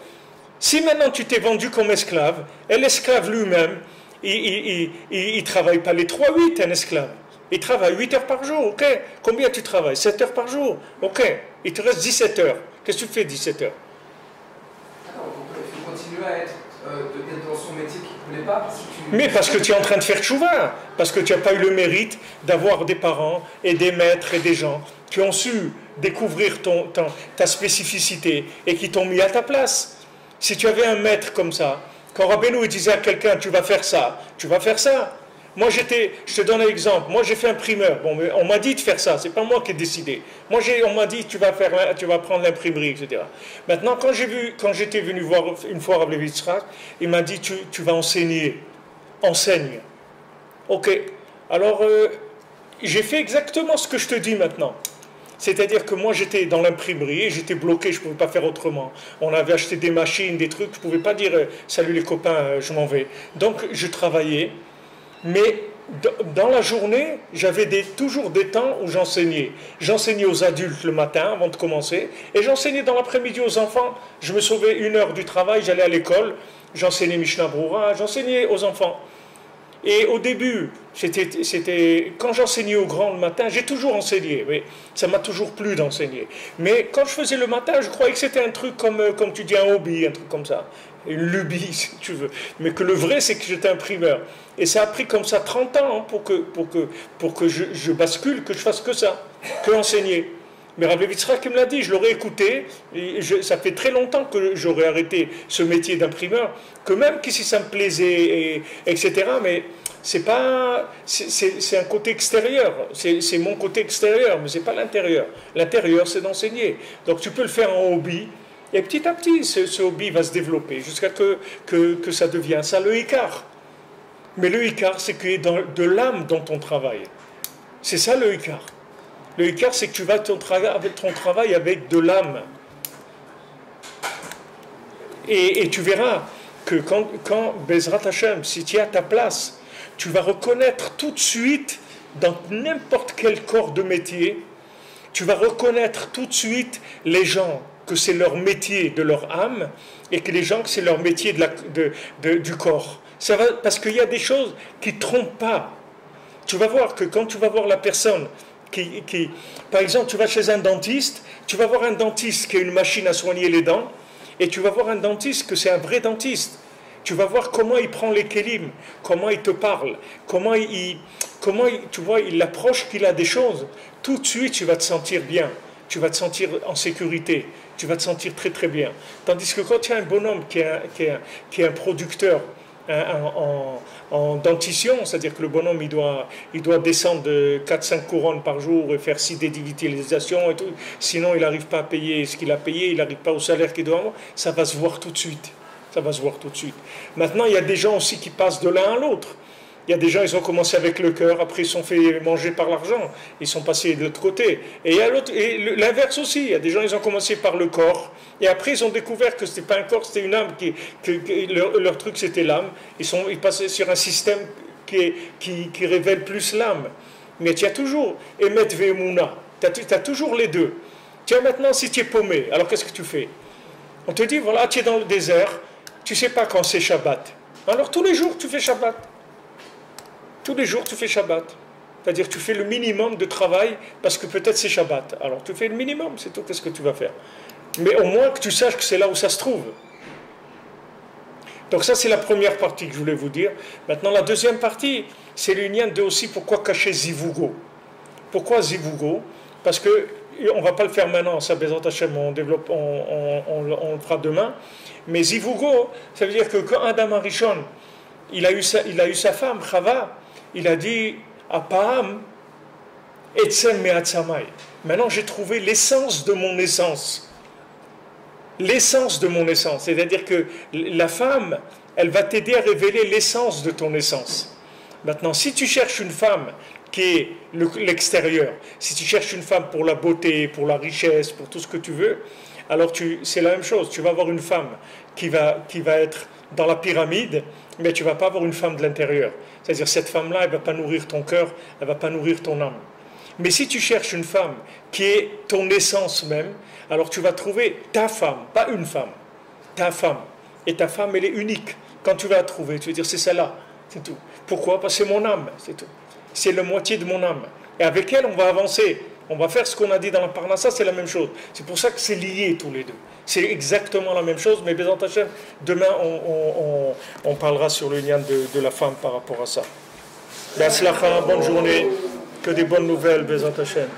Si maintenant tu t'es vendu comme esclave, et l'esclave lui-même, il ne travaille pas les 3-8, un esclave. Il travaille 8 heures par jour, ok? Combien tu travailles? 7 heures par jour, ok? Il te reste 17 heures. Qu'est-ce que tu fais 17 heures? Continuer à être dans son métier qui ne plaît pas Mais parce que tu es en train de faire tchouva, parce que tu n'as pas eu le mérite d'avoir des parents et des maîtres et des gens qui ont su découvrir ta spécificité et qui t'ont mis à ta place. Si tu avais un maître comme ça, quand Rabbeinu disait à quelqu'un tu vas faire ça, tu vas faire ça. Moi, je te donne un exemple. Moi, j'ai fait imprimeur. Bon, mais on m'a dit de faire ça. C'est pas moi qui ai décidé. Moi, on m'a dit tu vas prendre l'imprimerie, etc. Maintenant, quand j'étais venu voir une fois Rabbi Yitzhak, il m'a dit tu vas enseigner. Enseigne. Ok. Alors, j'ai fait exactement ce que je te dis maintenant. C'est-à-dire que moi j'étais dans l'imprimerie, j'étais bloqué, je ne pouvais pas faire autrement. On avait acheté des machines, des trucs, je ne pouvais pas dire salut les copains, je m'en vais. Donc je travaillais, mais dans la journée, j'avais toujours des temps où j'enseignais. J'enseignais aux adultes le matin avant de commencer, et j'enseignais dans l'après-midi aux enfants. Je me sauvais 1 heure du travail, j'allais à l'école, j'enseignais Mishnah Brura, j'enseignais aux enfants. Et au début, quand j'enseignais aux grands le matin, j'ai toujours enseigné, mais ça m'a toujours plu d'enseigner. Mais quand je faisais le matin, je croyais que c'était un truc comme tu dis, un hobby, un truc comme ça, une lubie si tu veux. Mais que le vrai, c'est que j'étais imprimeur. Et ça a pris comme ça 30 ans hein, pour que je bascule, que je fasse que ça, que enseigner. Mais Rabbi Yitzhak me l'a dit, je l'aurais écouté, ça fait très longtemps que j'aurais arrêté ce métier d'imprimeur, que même que si ça me plaisait, etc., mais c'est un côté extérieur, c'est mon côté extérieur, mais c'est pas l'intérieur. L'intérieur, c'est d'enseigner. Donc tu peux le faire en hobby, et petit à petit, ce hobby va se développer, jusqu'à que ça devienne ça le Ikar. Mais le Ikar, c'est qu'il y a de l'âme dans ton travail. C'est ça le Ikar. Le Ikar, c'est que tu vas ton travail avec de l'âme. Et tu verras que quand Bezrat Hashem, si tu es à ta place, tu vas reconnaître tout de suite, dans n'importe quel corps de métier, tu vas reconnaître tout de suite les gens, que c'est leur métier de leur âme, et que les gens, que c'est leur métier du corps. Parce qu'il y a des choses qui ne trompent pas. Tu vas voir que quand tu vas voir la personne, par exemple, tu vas chez un dentiste, tu vas voir un dentiste qui a une machine à soigner les dents, et tu vas voir un dentiste que c'est un vrai dentiste. Tu vas voir comment il prend les kélim, comment il te parle, tu vois, il approche qu'il a des choses. Tout de suite, tu vas te sentir bien, tu vas te sentir en sécurité, tu vas te sentir très très bien. Tandis que quand tu as un bonhomme qui est un producteur, en dentition, c'est-à-dire que le bonhomme il doit descendre de 4-5 couronnes par jour et faire 6 dédigitalisations et tout, sinon il n'arrive pas à payer ce qu'il a payé, il n'arrive pas au salaire qu'il doit avoir, ça va se voir tout de suite. Ça va se voir tout de suite. Maintenant, il y a des gens aussi qui passent de l'un à l'autre. Il y a des gens, ils ont commencé avec le cœur, après ils sont fait manger par l'argent, ils sont passés de l'autre côté. Et l'inverse aussi, il y a des gens, ils ont commencé par le corps, et après ils ont découvert que ce n'était pas un corps, c'était une âme, leur truc c'était l'âme. Ils passaient sur un système qui révèle plus l'âme. Mais tu as toujours Emet Ve'emuna, tu as toujours les deux. Tiens, maintenant, si tu es paumé, alors qu'est-ce que tu fais? On te dit, voilà, tu es dans le désert, tu ne sais pas quand c'est Shabbat. Alors tous les jours, tu fais Shabbat. Tous les jours, tu fais Shabbat. C'est-à-dire tu fais le minimum de travail parce que peut-être c'est Shabbat. Alors tu fais le minimum, c'est tout, qu'est-ce que tu vas faire. Mais au moins que tu saches que c'est là où ça se trouve. Donc ça, c'est la première partie que je voulais vous dire. Maintenant, la deuxième partie, c'est l'union de aussi pourquoi cacher Zivugo. Pourquoi Zivugo? Parce que on ne va pas le faire maintenant, ça Bezrat Hashem, on le fera demain. Mais Zivugo, ça veut dire que quand Adam Arishon, il a eu sa femme, Chava, il a dit Apaham, Etzem Me'atzamai. Maintenant, j'ai trouvé l'essence de mon essence. L'essence de mon essence. C'est-à-dire que la femme, elle va t'aider à révéler l'essence de ton essence. Maintenant, si tu cherches une femme qui est l'extérieur, si tu cherches une femme pour la beauté, pour la richesse, pour tout ce que tu veux, alors c'est la même chose. Tu vas avoir une femme qui va être dans la pyramide, mais tu ne vas pas avoir une femme de l'intérieur. C'est-à-dire cette femme-là, elle ne va pas nourrir ton cœur, elle ne va pas nourrir ton âme. Mais si tu cherches une femme qui est ton essence même, alors tu vas trouver ta femme, pas une femme, ta femme. Et ta femme, elle est unique. Quand tu vas la trouver, tu vas dire c'est celle-là, c'est tout. Pourquoi? Parce que c'est mon âme, c'est tout. C'est la moitié de mon âme. Et avec elle, on va avancer. On va faire ce qu'on a dit dans la Parnassa, c'est la même chose. C'est pour ça que c'est lié tous les deux. C'est exactement la même chose, mais Bezrat Hashem, demain, on parlera sur le lien de la femme par rapport à ça. Bonne journée, que des bonnes nouvelles, Bezrat Hashem.